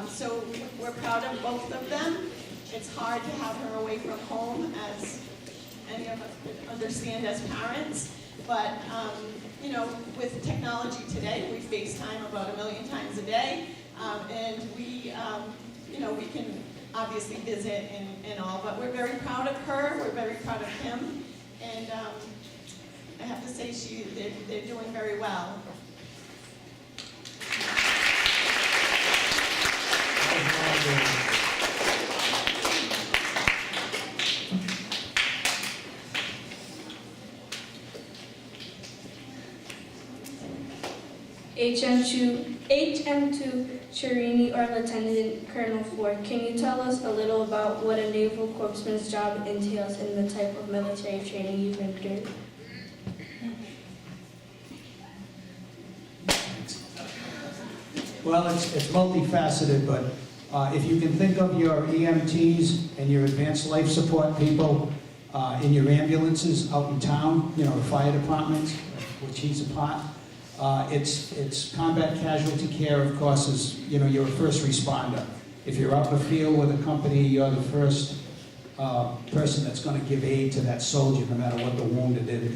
So we're proud of both of them. It's hard to have her away from home, as any of us could understand as parents. But, you know, with technology today, we FaceTime about 1 million times a day. And we, you know, we can obviously visit and all. But we're very proud of her. We're very proud of him. And I have to say, they're doing very well. HM2 Chirini or Lieutenant Colonel Ford, can you tell us a little about what a naval corpsman's job entails and the type of military training you've been through? Well, it's multifaceted, but if you can think of your EMTs and your advanced life support people in your ambulances out in town, you know, the fire departments, which he's a part, it's combat casualty care, of course, is, you know, you're a first responder. If you're out in the field with a company, you're the first person that's going to give aid to that soldier, no matter what the wounded is,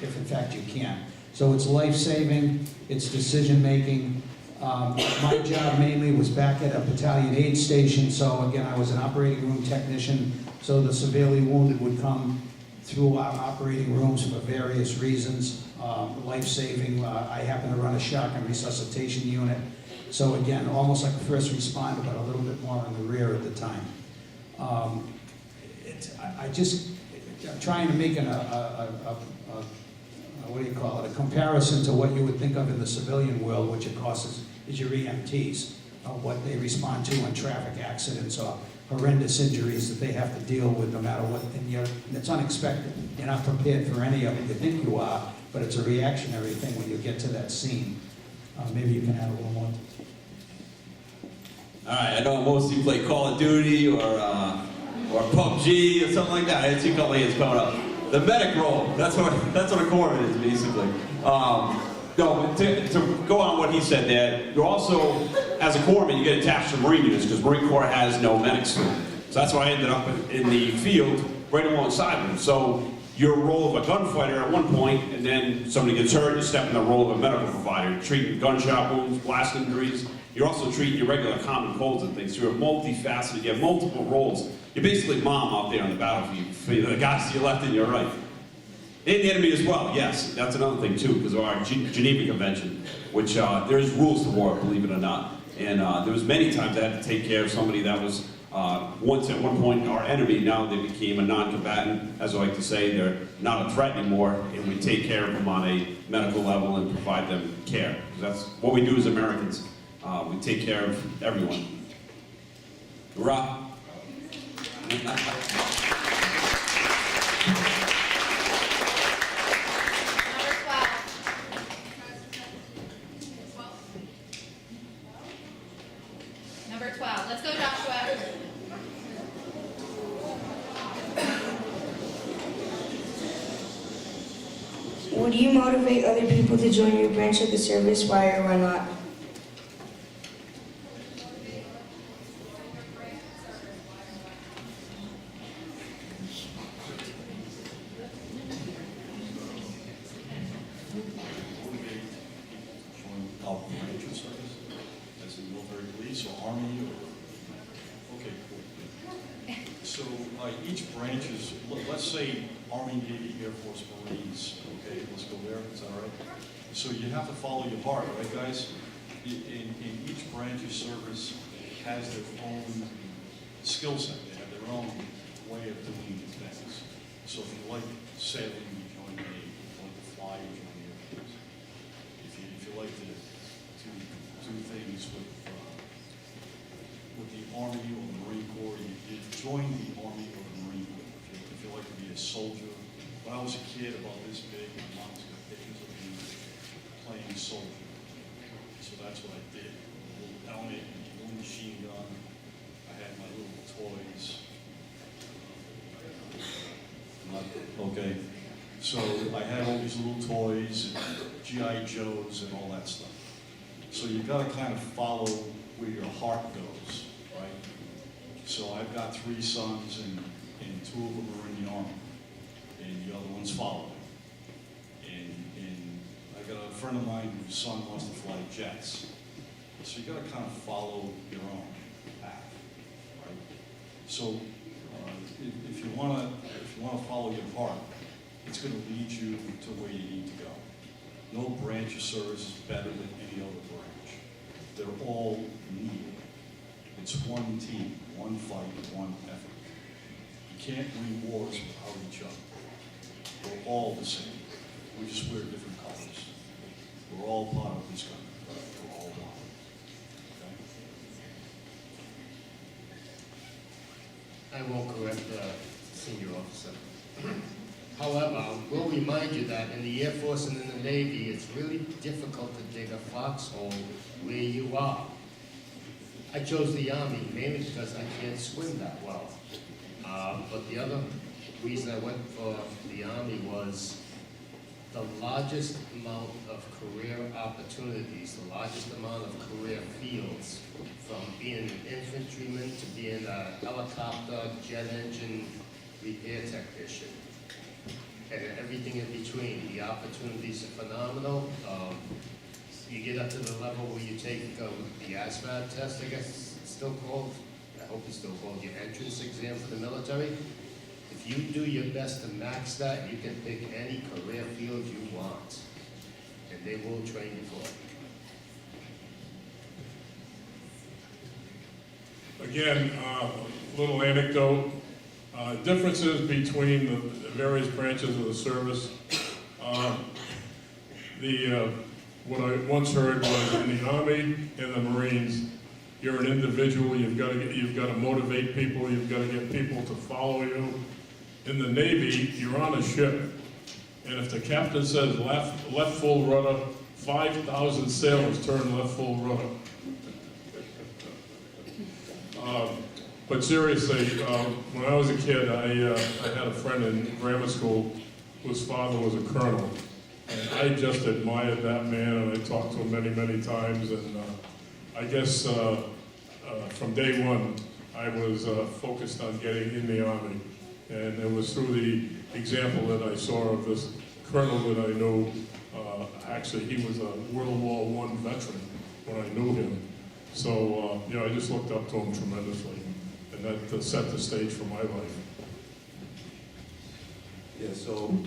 if in fact you can. So it's life-saving, it's decision-making. My job mainly was back at a battalion aid station, so again, I was an operating room technician, so the severely wounded would come through our operating rooms for various reasons. Life-saving, I happen to run a shock and resuscitation unit, so again, almost like a first responder, but a little bit more in the rear at the time. I'm trying to make what do you call it, a comparison to what you would think of in the civilian world, which of course is your EMTs, what they respond to in traffic accidents or horrendous injuries that they have to deal with no matter what, and it's unexpected. You're not prepared for any of it. You think you are, but it's a reactionary thing when you get to that scene. Maybe you can add a little more. All right, I know most of you play Call of Duty or PUBG or something like that. I see a couple of hands coming up. The medic role, that's what a corpsman is, basically. No, to go on what he said there, you're also, as a corpsman, you get attached to Marine units because Marine Corps has no medic school. So that's why I ended up in the field right alongside them. So your role of a gunfighter at one point, and then somebody gets hurt, you step in the role of a medical provider. You're treating gunshot wounds, blast injuries. You're also treating your regular common colds and things. So you're multifaceted, you have multiple roles. You're basically mom out there on the battlefield for the guys to your left and your right. And the enemy as well, yes. That's another thing too, because of our Geneva Convention, which there's rules to war, believe it or not. And there was many times I had to take care of somebody that was once at one point our enemy. Now they became a non-combatant, as I like to say. They're not a threat anymore, and we take care of them on a medical level and provide them care. That's what we do as Americans. We take care of everyone. Hurrah! Number 12. Let's go, Joshua. Would you motivate other people to join your branch of the service? Why or why not? Each branch is, let's say Army, Navy, Air Force, Marines, okay, let's go there, is that all right? So you have to follow your heart, right guys? In each branch of service has their own skill set, they have their own way of doing things. So if you like sailing, you join the Navy. If you like to fly, you join the Air Force. If you when I was a kid, about this big, my mom's got pictures of me playing soldier. So that's what I did. A little helmet, a little machine gun. I had my little toys. Okay, so I had all these little toys, and G.I. Joes and all that stuff. So you gotta kind of follow where your heart goes, right? So I've got 3 sons, and 2 of them are in the Army, and the other one's following. And I got a friend of mine whose son wants to fly jets. So you gotta kind of follow your own path, right? So if you wanna follow your heart, it's gonna lead you to where you need to go. No branch of service is better than any other branch. They're all needed. It's one team, one fight, one effort. You can't win wars without each other. We're all the same. We just wear different colors. We're all part of this country. We're all one. Okay? I won't correct the senior officer. However, we'll remind you that in the Air Force and in the Navy, it's really difficult to dig a foxhole where you are. I chose the Army mainly because I can't swim that well. But the other reason I went for the Army was the largest amount of career opportunities, the largest amount of career fields, from being an infantryman to being a helicopter, jet engine repair technician, and everything in between. The opportunities are phenomenal. You get up to the level where you take the ASVAB test, I guess it's still called. I hope it's still called your entrance exam for the military. If you do your best to max that, you can pick any career field you want, and they will train you for it. Again, little anecdote, differences between the various branches of the service. What I once heard was in the Army and the Marines, you're an individual, you've got to motivate people, you've got to get people to follow you. In the Navy, you're on a ship, and if the captain says left full rudder, 5,000 sailors turn left full rudder. But seriously, when I was a kid, I had a friend in grammar school whose father was a colonel. And I just admired that man, and I talked to him many, many times. And I guess from day one, I was focused on getting in the Army. And it was through the example that I saw of this colonel that I knew. Actually, he was a World War I veteran when I knew him. So, I just looked up to him tremendously. And that set the stage for my life. Yeah, so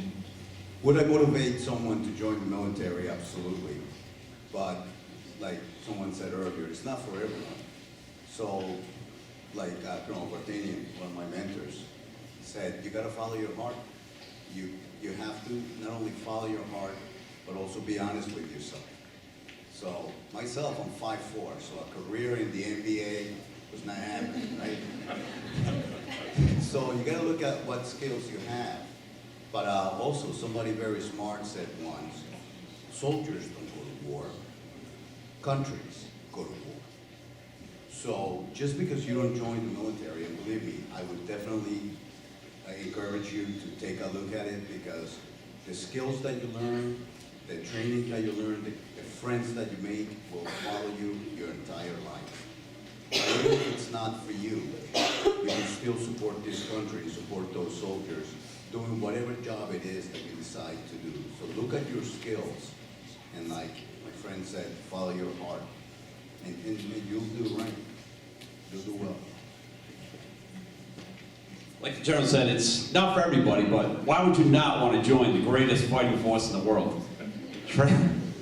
would I motivate someone to join the military? Absolutely. But like someone said earlier, it's not for everyone. So like Colonel Bartanian, one of my mentors, said, you gotta follow your heart. You have to not only follow your heart, but also be honest with yourself. So myself, I'm 5'4", so a career in the NBA was not happening, right? So you gotta look at what skills you have. But also somebody very smart said once, soldiers don't go to war, countries go to war. So just because you don't join the military, and believe me, I would definitely encourage you to take a look at it, because the skills that you learn, the training that you learn, the friends that you make will follow you your entire life. Even if it's not for you, you can still support this country, support those soldiers, doing whatever job it is that you decide to do. So look at your skills, and like my friend said, follow your heart, and you'll do right. You'll do well. Like the General said, it's not for everybody, but why would you not want to join the greatest fighting force in the world?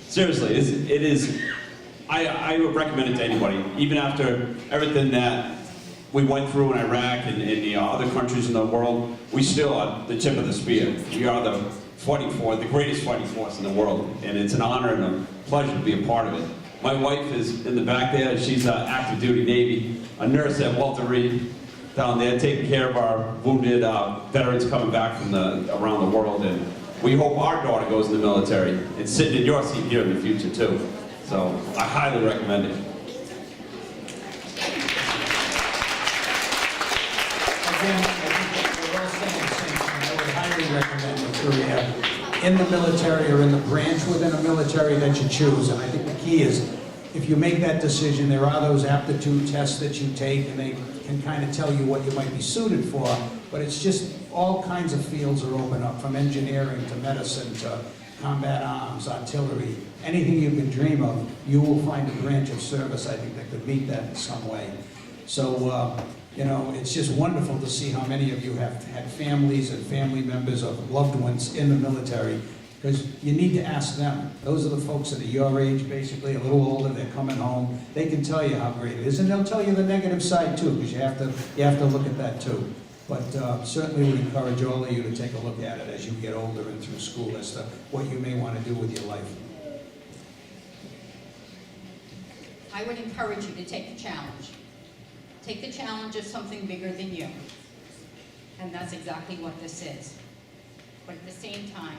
Seriously, it is. I would recommend it to anybody, even after everything that we went through in Iraq and in the other countries in the world. We still are the tip of the spear. We are the greatest fighting force in the world, and it's an honor and a pleasure to be a part of it. My wife is in the back there. She's active duty Navy, a nurse at Walter Reed. down there taking care of our wounded veterans coming back from around the world, and we hope our daughter goes in the military and sitting in your seat here in the future too. So I highly recommend it. Again, I think we're all saying the same thing. I would highly recommend a career in the military or in the branch within a military that you choose. And I think the key is, if you make that decision, there are those aptitude tests that you take, and they can kind of tell you what you might be suited for. But it's just all kinds of fields are open up, from engineering to medicine to combat arms, artillery, anything you can dream of. You will find a branch of service, I think, that could meet that in some way. So, you know, it's just wonderful to see how many of you have had families and family members of loved ones in the military, because you need to ask them. Those are the folks that are your age, basically, a little older, they're coming home. They can tell you how great it is, and they'll tell you the negative side too, because you have to look at that too. But certainly we encourage all of you to take a look at it as you get older and through school as to what you may want to do with your life. I would encourage you to take the challenge. Take the challenge of something bigger than you. And that's exactly what this is. But at the same time,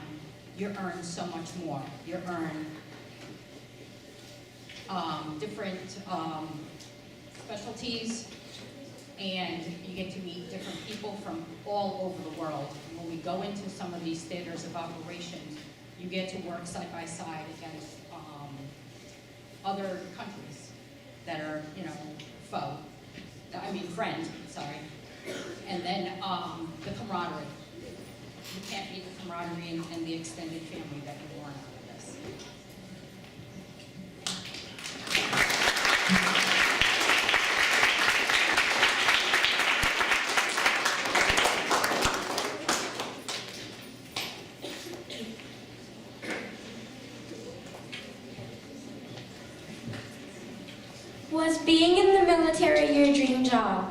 you earn so much more. You earn different specialties, and you get to meet different people from all over the world. And when we go into some of these theaters of operations, you get to work side by side against other countries that are, you know, friend, sorry. And then the camaraderie. You can't beat the camaraderie and the extended family that you're born out of this. Was being in the military your dream job?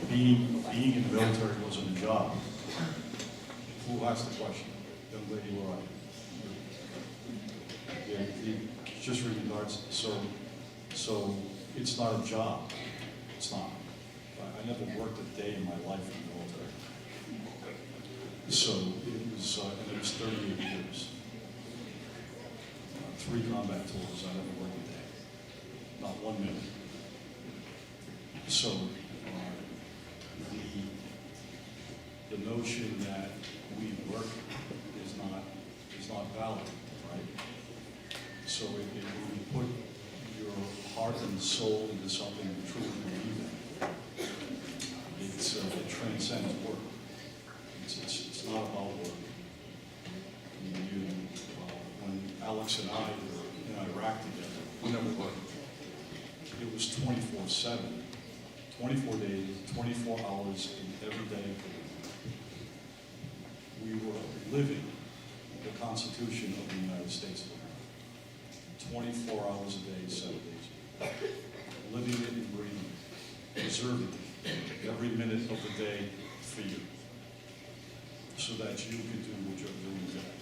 Being in the military wasn't a job. Who asked the question? Young lady, where are you? Yeah, just with regards, so it's not a job. It's not. I never worked a day in my life in the military. So it was, and it was 38 years. 3 combat tours, I never worked a day. Not 1 minute. So the notion that we work is not valid, right? So when you put your heart and soul into something you truly believe in, it transcends work. It's not about work. When Alex and I were in Iraq together, we never worked. It was 24/7, 24 days, 24 hours every day. We were living the Constitution of the United States of America. 24 hours a day, 7 days a week. Living it and breathing it, preserving it, every minute of the day for you, so that you can do what you're doing today.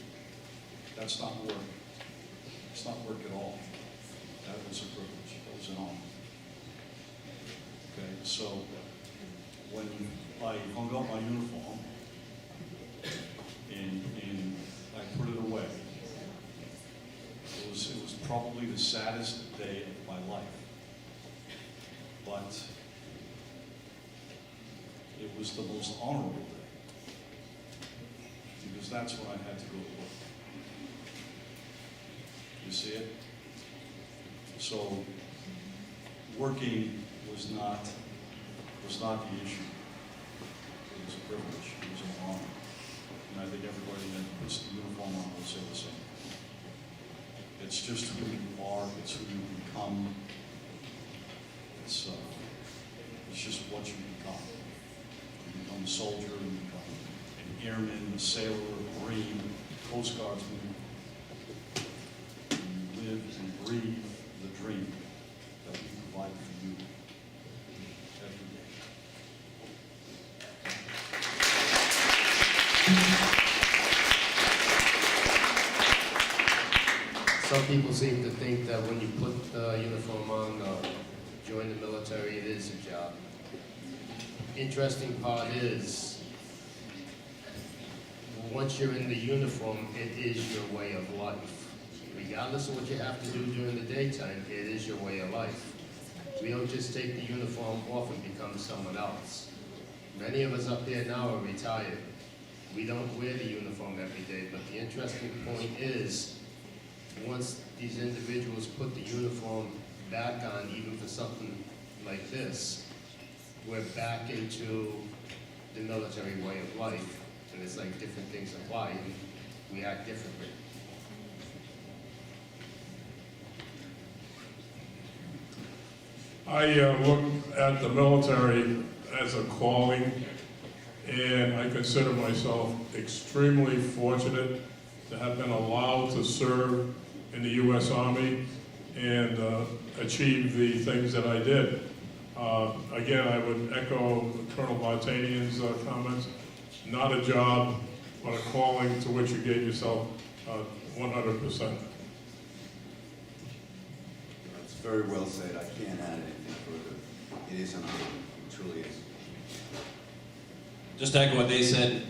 That's not work. It's not work at all. That was a privilege. That was an honor. Okay, so when I hung up my uniform and I put it away, it was probably the saddest day of my life. But it was the most honorable day, because that's when I had to go to work. You see it? So working was not the issue. It was a privilege. It was an honor. And I think everybody that puts the uniform on will say the same. It's just who you are. It's who you become. It's just what you become. You become a soldier, you become an airman, a sailor, a Marine, Coast Guardsman. You live and breathe the dream that we provide for you every day. Some people seem to think that when you put the uniform on, join the military, it is a job. Interesting part is, once you're in the uniform, it is your way of life. Regardless of what you have to do during the daytime, it is your way of life. We don't just take the uniform off and become someone else. Many of us up here now are retired. We don't wear the uniform every day, but the interesting point is, once these individuals put the uniform back on, even for something like this, we're back into the military way of life. And it's like different things apply, and we act differently. I look at the military as a calling, and I consider myself extremely fortunate to have been allowed to serve in the U.S. Army and achieve the things that I did. Again, I would echo Colonel Vartanian's comments. Not a job, but a calling to which you gave yourself 100%. It's very well said. I can't add anything further. It is an honor. It truly is. Just to echo what they said,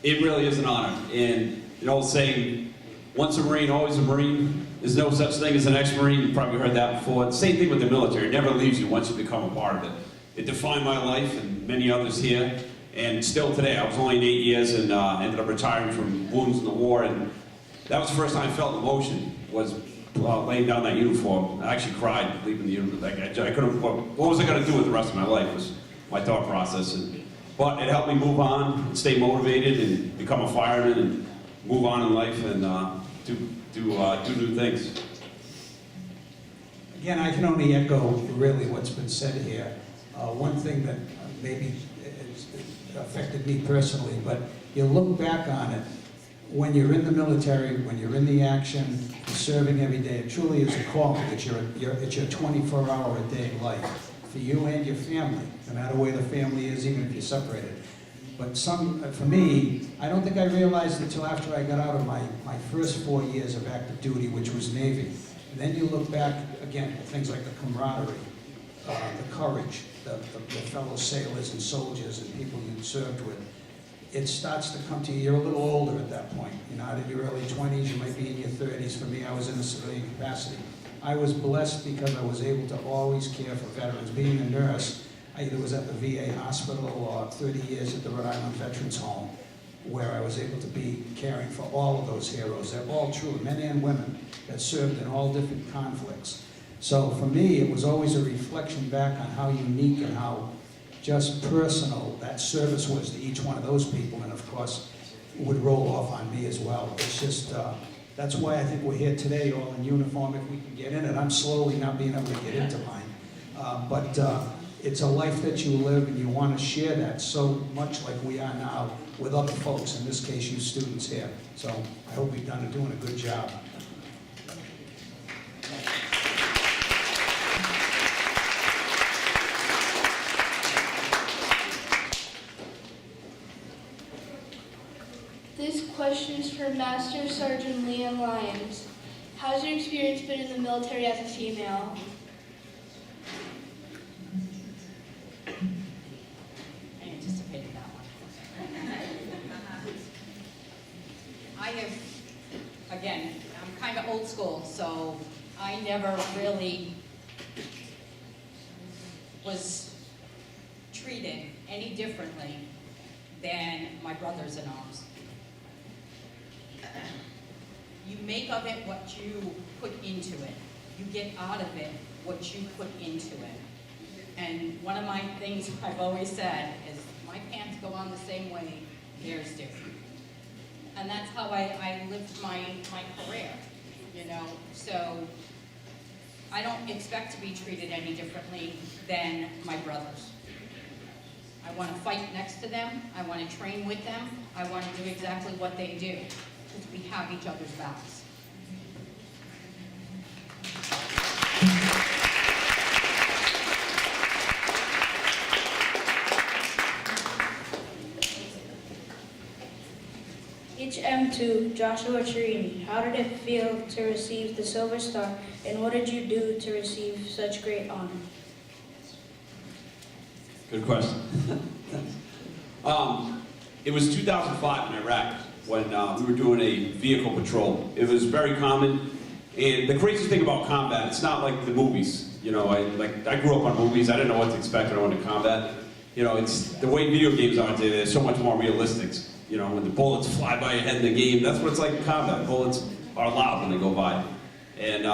it really is an honor. And the old saying, once a Marine, always a Marine. There's no such thing as an ex-Marine. You've probably heard that before. The same thing with the military. It never leaves you once you become a part of it. It defined my life and many others here. And still today, I was only in 8 years and ended up retiring from wounds in the war. And that was the first time I felt emotion, was laying down that uniform. I actually cried leaving the uniform. Like, I couldn't, what was I going to do with the rest of my life was my thought process. But it helped me move on and stay motivated and become a fireman and move on in life and do new things. Again, I can only echo really what's been said here. One thing that maybe affected me personally, but you look back on it, when you're in the military, when you're in the action, you're serving every day, it truly is a calling. It's your 24-hour-a-day life for you and your family, no matter where the family is, even if you're separated. But for me, I don't think I realized until after I got out of my first 4 years of active duty, which was Navy. And then you look back, again, at things like the camaraderie, the courage, the fellow sailors and soldiers and people you served with. It starts to come to you. You're a little older at that point. You're not in your early 20s, you might be in your 30s. For me, I was in a civilian capacity. I was blessed because I was able to always care for veterans. Being a nurse, I either was at the VA hospital or 30 years at the Rhode Island Veterans Home, where I was able to be caring for all of those heroes. They're all true, men and women, that served in all different conflicts. So for me, it was always a reflection back on how unique and how just personal that service was to each one of those people, and of course, would roll off on me as well. It's just, that's why I think we're here today, all in uniform, if we can get in it. I'm slowly not being able to get into mine. But it's a life that you live, and you want to share that so much like we are now with other folks, in this case, you students here. So I hope we've doing a good job. This question is for Master Sergeant Leanne Lyons. How's your experience been in the military as a female? I anticipated that one. I have, again, I'm kind of old school, so I never really was treated any differently than my brothers in arms. You make of it what you put into it. You get out of it what you put into it. And one of my things I've always said is, my pants go on the same way, theirs do. And that's how I lived my career, you know? So I don't expect to be treated any differently than my brothers. I want to fight next to them. I want to train with them. I want to do exactly what they do, because we have each other's backs. It's HM2 Joshua Chirini, how did it feel to receive the Silver Star, and what did you do to receive such great honor? Good question. It was 2005 in Iraq when we were doing a vehicle patrol. It was very common, and the crazy thing about combat, it's not like the movies. You know, I grew up on movies. I didn't know what to expect when I went to combat. You know, it's the way video games are today. They're so much more realistic. You know, when the bullets fly by your head in the game, that's what it's like in combat. Bullets are loud when they go by. And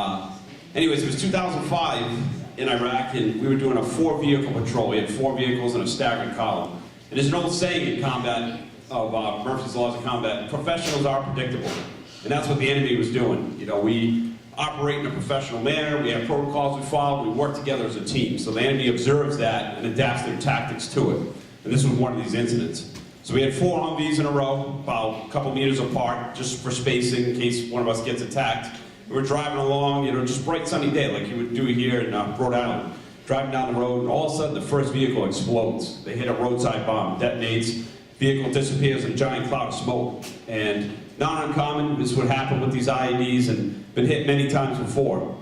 anyways, it was 2005 in Iraq, and we were doing a 4-vehicle patrol. We had 4 vehicles in a staggered column. And there's an old saying in combat of Murphy's Laws of Combat: professionals are predictable. And that's what the enemy was doing. You know, we operate in a professional manner, we have protocols we follow, we work together as a team. So the enemy observes that and adapts their tactics to it. And this was one of these incidents. So we had 4 Humvees in a row, about a couple meters apart, just for spacing in case one of us gets attacked. We were driving along, you know, just bright sunny day like you would do here in Rhode Island. Driving down the road, and all of a sudden the first vehicle explodes. They hit a roadside bomb, detonates, vehicle disappears in a giant cloud of smoke. And not uncommon, this would happen with these IEDs and been hit many times before.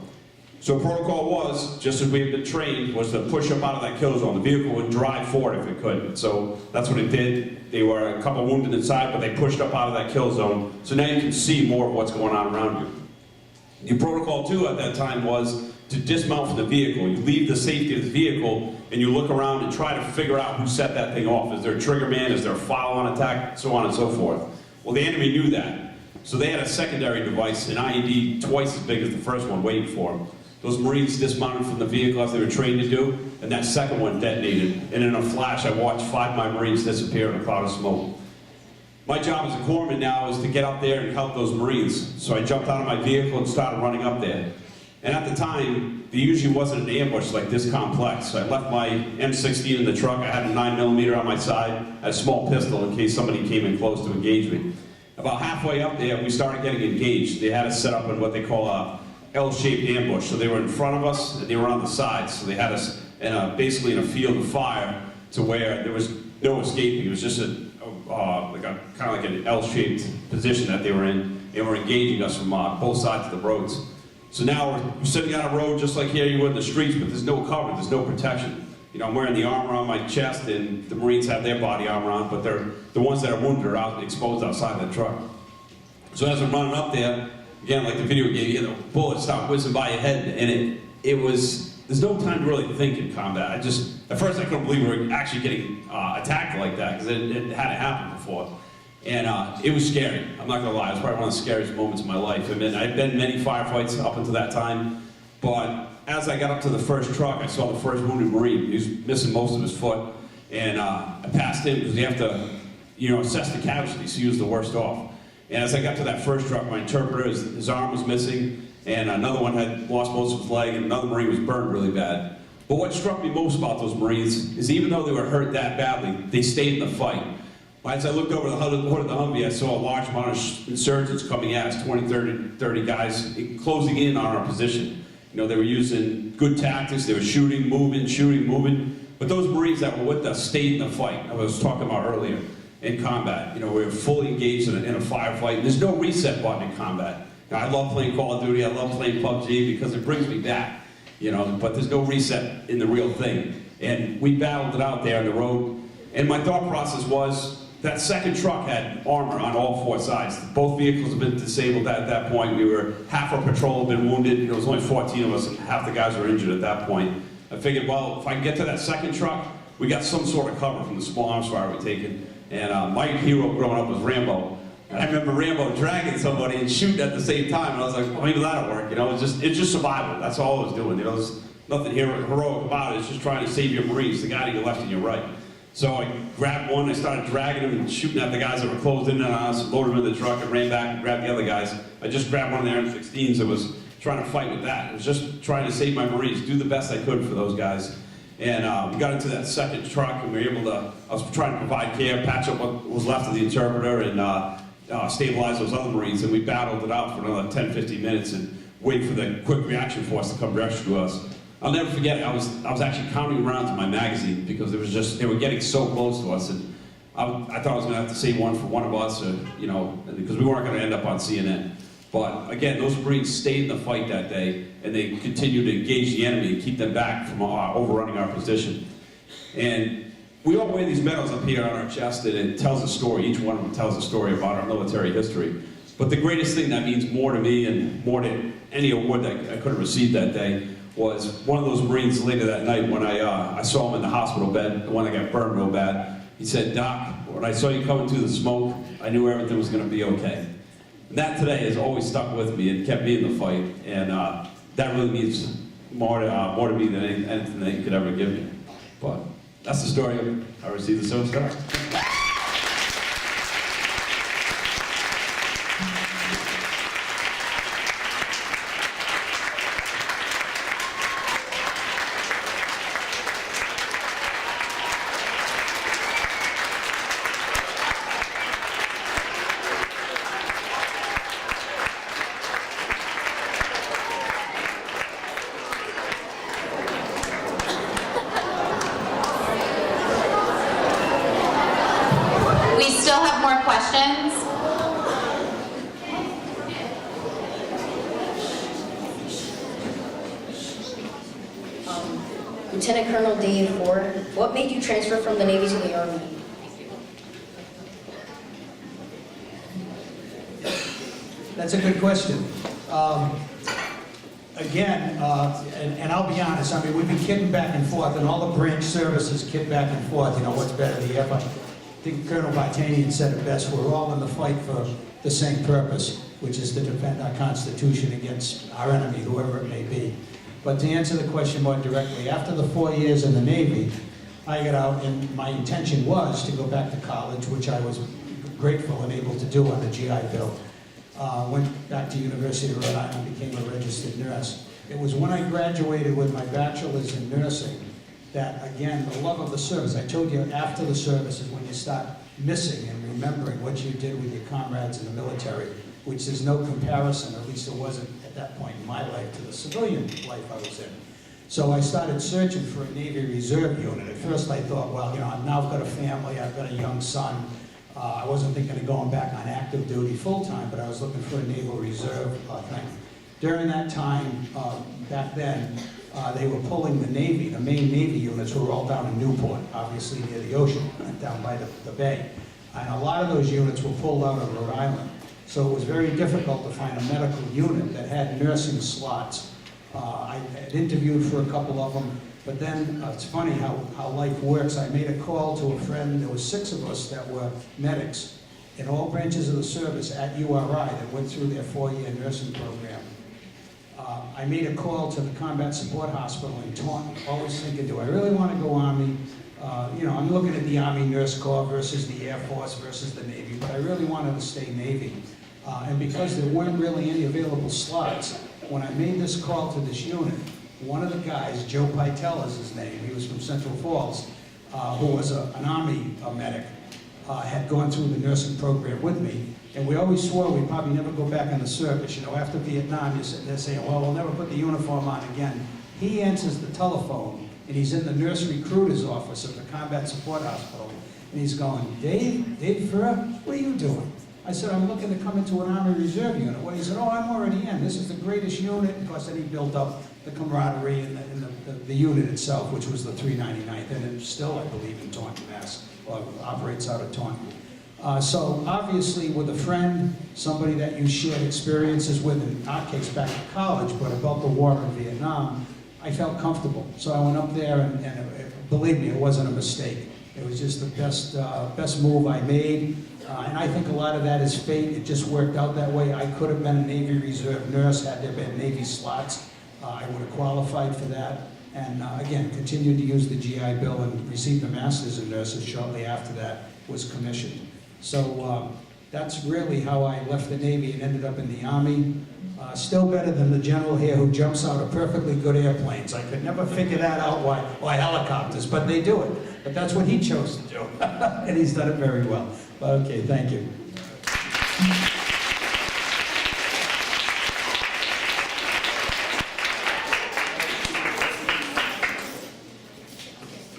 So protocol was, just as we had been trained, was to push up out of that kill zone. The vehicle would drive forward if it could. So that's what it did. They were a couple wounded inside, but they pushed up out of that kill zone. So now you can see more of what's going on around you. The protocol too at that time was to dismount from the vehicle. You leave the safety of the vehicle and you look around and try to figure out who set that thing off. Is there a trigger man? Is there a follow-on attack? So on and so forth. Well, the enemy knew that. So they had a secondary device, an IED twice as big as the first one, waiting for them. Those Marines dismounted from the vehicle as they were trained to do, and that second one detonated. And in a flash, I watched 5 of my Marines disappear in a cloud of smoke. My job as a corpsman now is to get up there and help those Marines. So I jumped out of my vehicle and started running up there. And at the time, there usually wasn't an ambush like this complex. So I left my M16 in the truck. I had a 9mm on my side. I had a small pistol in case somebody came in close to engage me. About halfway up there, we started getting engaged. They had us set up in what they call a L-shaped ambush. So they were in front of us and they were on the sides. So they had us in basically in a field of fire to where there was no escaping. It was just kind of like an L-shaped position that they were in, and were engaging us from both sides of the roads. So now we're sitting on a road just like here you would in the streets, but there's no cover, there's no protection. You know, I'm wearing the armor on my chest, and the Marines have their body armor on, but the ones that are wounded are out exposed outside the truck. So as I'm running up there, again, like the video game, you know, bullets start whizzing by your head, and there's no time to really think in combat. At first I couldn't believe we were actually getting attacked like that, because it hadn't happened before. And it was scary, I'm not gonna lie. It was probably one of the scariest moments of my life. I mean, I'd been in many firefights up until that time, but as I got up to the first truck, I saw the first wounded Marine. He was missing most of his foot, and I passed him, because you have to, you know, assess the casualties, so he was the worst off. And as I got to that first truck, my interpreter, his arm was missing, and another one had lost most of his leg, and another Marine was burned really bad. But what struck me most about those Marines is even though they were hurt that badly, they stayed in the fight. As I looked over the hood of the Humvee, I saw a large amount of insurgents coming at us, 20, 30 guys closing in on our position. You know, they were using good tactics, they were shooting, moving. But those Marines that were with us stayed in the fight, I was talking about earlier, in combat. You know, we were fully engaged in a firefight. There's no reset button in combat. You know, I love playing Call of Duty, I love playing PUBG because it brings me back. You know, but there's no reset in the real thing. And we battled it out there on the road. And my thought process was, that second truck had armor on all 4 sides. Both vehicles have been disabled at that point. We were, half our patrol had been wounded. There was only 14 of us, and half the guys were injured at that point. I figured, well, if I can get to that second truck, we got some sort of cover from the small arms fire we'd taken. And my hero growing up was Rambo. And I remember Rambo dragging somebody and shooting at the same time. And I was like, well, maybe that'll work. You know, it's just survival. That's all I was doing. You know, there's nothing heroic about it. It's just trying to save your Marines, the guy to your left and your right. So I grabbed one, I started dragging him and shooting at the guys that were closed in on us, loaded them in the truck, and ran back and grabbed the other guys. I just grabbed one of the M16s and was trying to fight with that. I was just trying to save my Marines, do the best I could for those guys. And we got into that second truck, and we were able to, I was trying to provide care, patch up what was left of the interpreter, and stabilize those other Marines, and we battled it out for another 10, 15 minutes and waited for the quick reaction force to come rescue us. I'll never forget, I was actually counting rounds in my magazine because they were getting so close to us, and I thought I was going to have to say one for one of us, or, you know, because we weren't going to end up on CNN. But again, those Marines stayed in the fight that day, and they continued to engage the enemy and keep them back from overrunning our position. And we all wear these medals up here on our chest, and it tells a story. Each one of them tells a story about our military history. But the greatest thing that means more to me, and more than any award that I could have received that day, was one of those Marines later that night when I saw him in the hospital bed, the one that got burned real bad. He said, "Doc, when I saw you coming through the smoke, I knew everything was going to be okay." And that today has always stuck with me and kept me in the fight. And that really means more to me than anything that you could ever give me. But that's the story of how I received the Silver Star. We still have more questions. Lieutenant Colonel Dave Ford, what made you transfer from the Navy to the Army? That's a good question. Again, and I'll be honest, I mean, we've been kidding back and forth, and all the branch services kid back and forth, you know, what's better, the air. I think Colonel Vartanian said it best, we're all in the fight for the same purpose, which is to defend our Constitution against our enemy, whoever it may be. But to answer the question more directly, after the 4 years in the Navy, I got out, and my intention was to go back to college, which I was grateful and able to do on the GI Bill. Went back to University of Rhode Island, became a registered nurse. It was when I graduated with my bachelor's in nursing that, again, the love of the service. I told you after the service is when you start missing and remembering what you did with your comrades in the military, which is no comparison, or at least it wasn't at that point in my life, to the civilian life I was in. So I started searching for a Navy Reserve unit. At first I thought, well, you know, I've now got a family, I've got a young son. I wasn't thinking of going back on active duty full-time, but I was looking for a Naval Reserve thing. During that time, back then, they were pulling the Navy, the main Navy units were all down in Newport, obviously near the ocean, down by the bay. And a lot of those units were pulled out of Rhode Island. So it was very difficult to find a medical unit that had nursing slots. I had interviewed for a couple of them, but then it's funny how life works. I made a call to a friend. There were 6 of us that were medics in all branches of the service at URI that went through their 4-year nursing program. I made a call to the Combat Support Hospital in Taunton, always thinking, do I really want to go Army? You know, I'm looking at the Army Nurse Corps versus the Air Force versus the Navy, but I really wanted to stay Navy. And because there weren't really any available slots, when I made this call to this unit, one of the guys, Joe Pytel is his name, he was from Central Falls, who was an Army medic, had gone through the nursing program with me, and we always swore we'd probably never go back in the service. You know, after Vietnam, you're sitting there saying, well, we'll never put the uniform on again. He answers the telephone, and he's in the nurse recruiter's office at the Combat Support Hospital, and he's going, Dave Furr, what are you doing? I said, I'm looking to come into an Army Reserve unit. Well, he said, oh, I'm already in. This is the greatest unit. Of course, then he built up the camaraderie and the unit itself, which was the 399th, and it's still, I believe, in Taunton, Mass. Well, operates out of Taunton. So obviously, with a friend, somebody that you shared experiences with, in our case, back in college, but about the war in Vietnam, I felt comfortable. So I went up there, and believe me, it wasn't a mistake. It was just the best move I made. And I think a lot of that is fate. It just worked out that way. I could have been a Navy Reserve nurse had there been Navy slots. I would have qualified for that. And again, continued to use the GI Bill and received a master's in nurses shortly after that, was commissioned. So that's really how I left the Navy and ended up in the Army. Still better than the general here who jumps out of perfectly good airplanes. I could never figure that out, why helicopters, but they do it. But that's what he chose to do, and he's done it very well. Okay, thank you.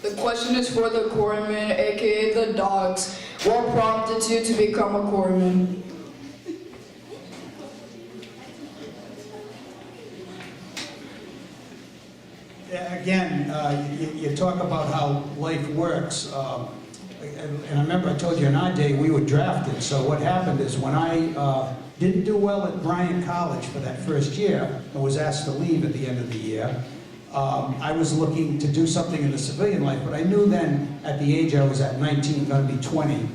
The question is for the corpsmen, aka the dogs. What prompted you to become a corpsman? Again, you talk about how life works. And I remember I told you in our day we were drafted. So what happened is when I didn't do well at Bryant College for that first year and was asked to leave at the end of the year, I was looking to do something in the civilian life, but I knew then at the age I was at 19, going to be 20,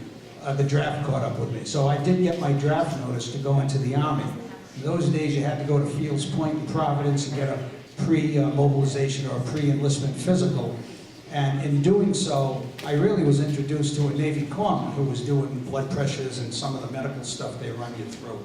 the draft caught up with me. So I did get my draft notice to go into the Army. In those days you had to go to Fields Point in Providence and get a pre-mobilization or a pre-enlistment physical. And in doing so, I really was introduced to a Navy corpsman who was doing blood pressures and some of the medical stuff they run you through.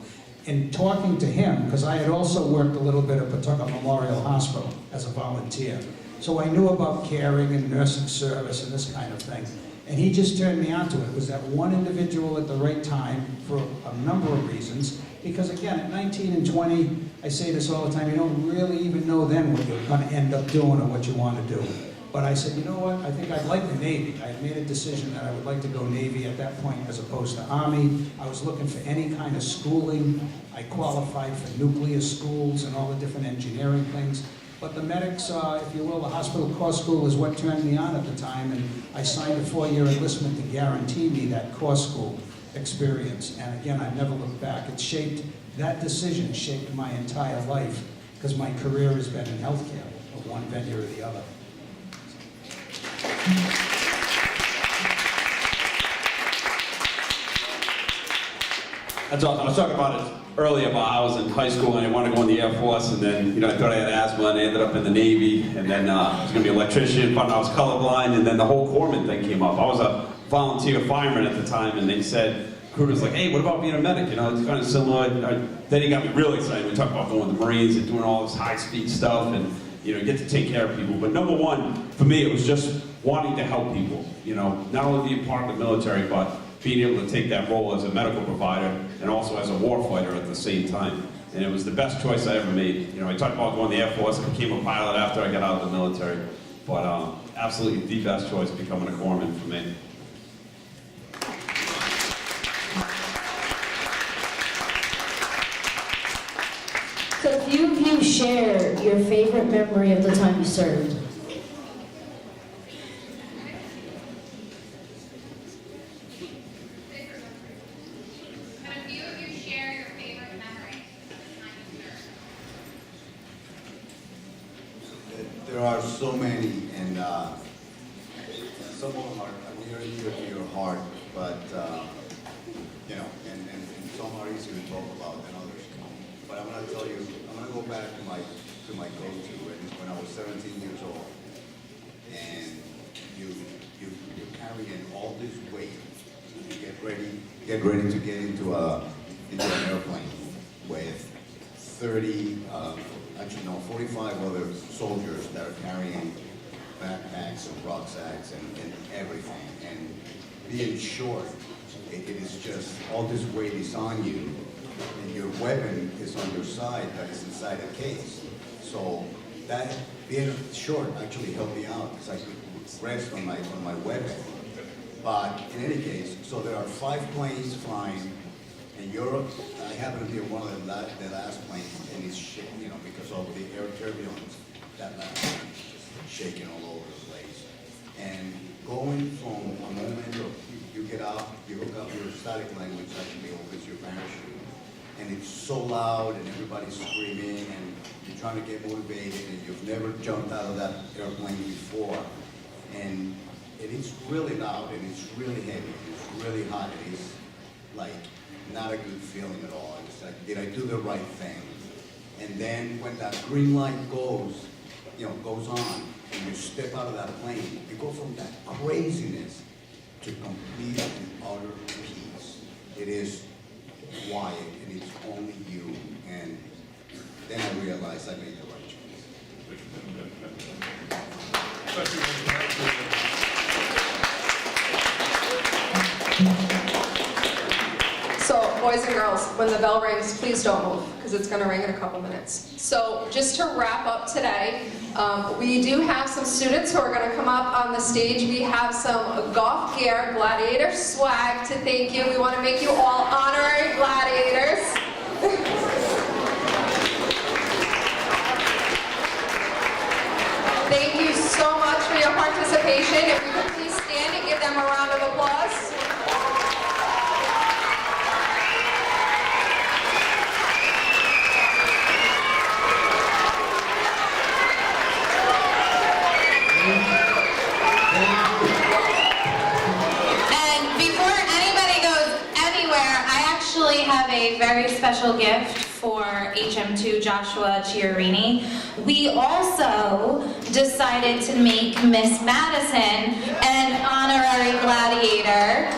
In talking to him, because I had also worked a little bit at Pawtucket Memorial Hospital as a volunteer, so I knew about caring and nursing service and this kind of thing. And he just turned me on to it. It was that one individual at the right time for a number of reasons. Because again, at 19 and 20, I say this all the time, you don't really even know then what you're going to end up doing or what you want to do. But I said, you know what, I think I'd like the Navy. I had made a decision that I would like to go Navy at that point as opposed to Army. I was looking for any kind of schooling. I qualified for nuclear schools and all the different engineering things. But the medics, if you will, the hospital corps school is what turned me on at the time, and I signed a 4-year enlistment to guarantee me that corps school experience. And again, I never looked back. It shaped, that decision shaped my entire life, because my career has been in healthcare, of one venue or the other. That's awesome. I was talking about it earlier about I was in high school and I wanted to go in the Air Force, and then, I thought I had asthma and I ended up in the Navy, and then I was going to be an electrician, found out I was colorblind, and then the whole corpsman thing came up. I was a volunteer fireman at the time, and they said, recruiters like, hey, what about being a medic? It's kind of similar. Then he got me really excited. We talked about going to the Marines and doing all this high-speed stuff and, get to take care of people. But number one, for me, it was just wanting to help people. Not only be a part of the military, but being able to take that role as a medical provider and also as a warfighter at the same time. And it was the best choice I ever made. I talked about going to the Air Force. I became a pilot after I got out of the military. But absolutely the best choice, becoming a corpsman for me. Could a few of you share your favorite memory of the time you served? There are so many, and some of them are near and dear to your heart, but and some are easier to talk about than others. But I'm going to tell you, I'm going to go back to my go-to when I was 17 years old, and you're carrying all this weight. You get ready to get into an airplane with 45 other soldiers that are carrying backpacks and rucksacks and everything. And being short, it is just, all this weight is on you, and your weapon is on your side, that is inside a case. So that, being short actually helped me out, because I could rest on my weapon. But in any case, so there are 5 planes flying, and I happen to be one of the last planes, and it's shaking, because of the air turbulence, that last plane is just shaking all over the place. And going from a moment of, you get out, you hook up your static language, actually opens your parachute, and it's so loud, and everybody's screaming, and you're trying to get motivated, and you've never jumped out of that airplane before. And it's really loud, and it's really heavy, and it's really hot, and it's like not a good feeling at all. It's like, did I do the right thing? And then when that green light goes on, and you step out of that plane, you go from that craziness to complete and utter peace. It is quiet, and it's only you. And then I realized I made the right choice. So, boys and girls, when the bell rings, please don't move. because it's going to ring in a couple minutes. So just to wrap up today, we do have some students who are going to come up on the stage. We have some golf gear, gladiator swag to thank you. We want to make you all honorary gladiators. Thank you so much for your participation. If you could please stand and give them a round of applause. And before anybody goes anywhere, I actually have a very special gift for HM2 Joshua Chiarini. We also decided to make Miss Madison an honorary gladiator.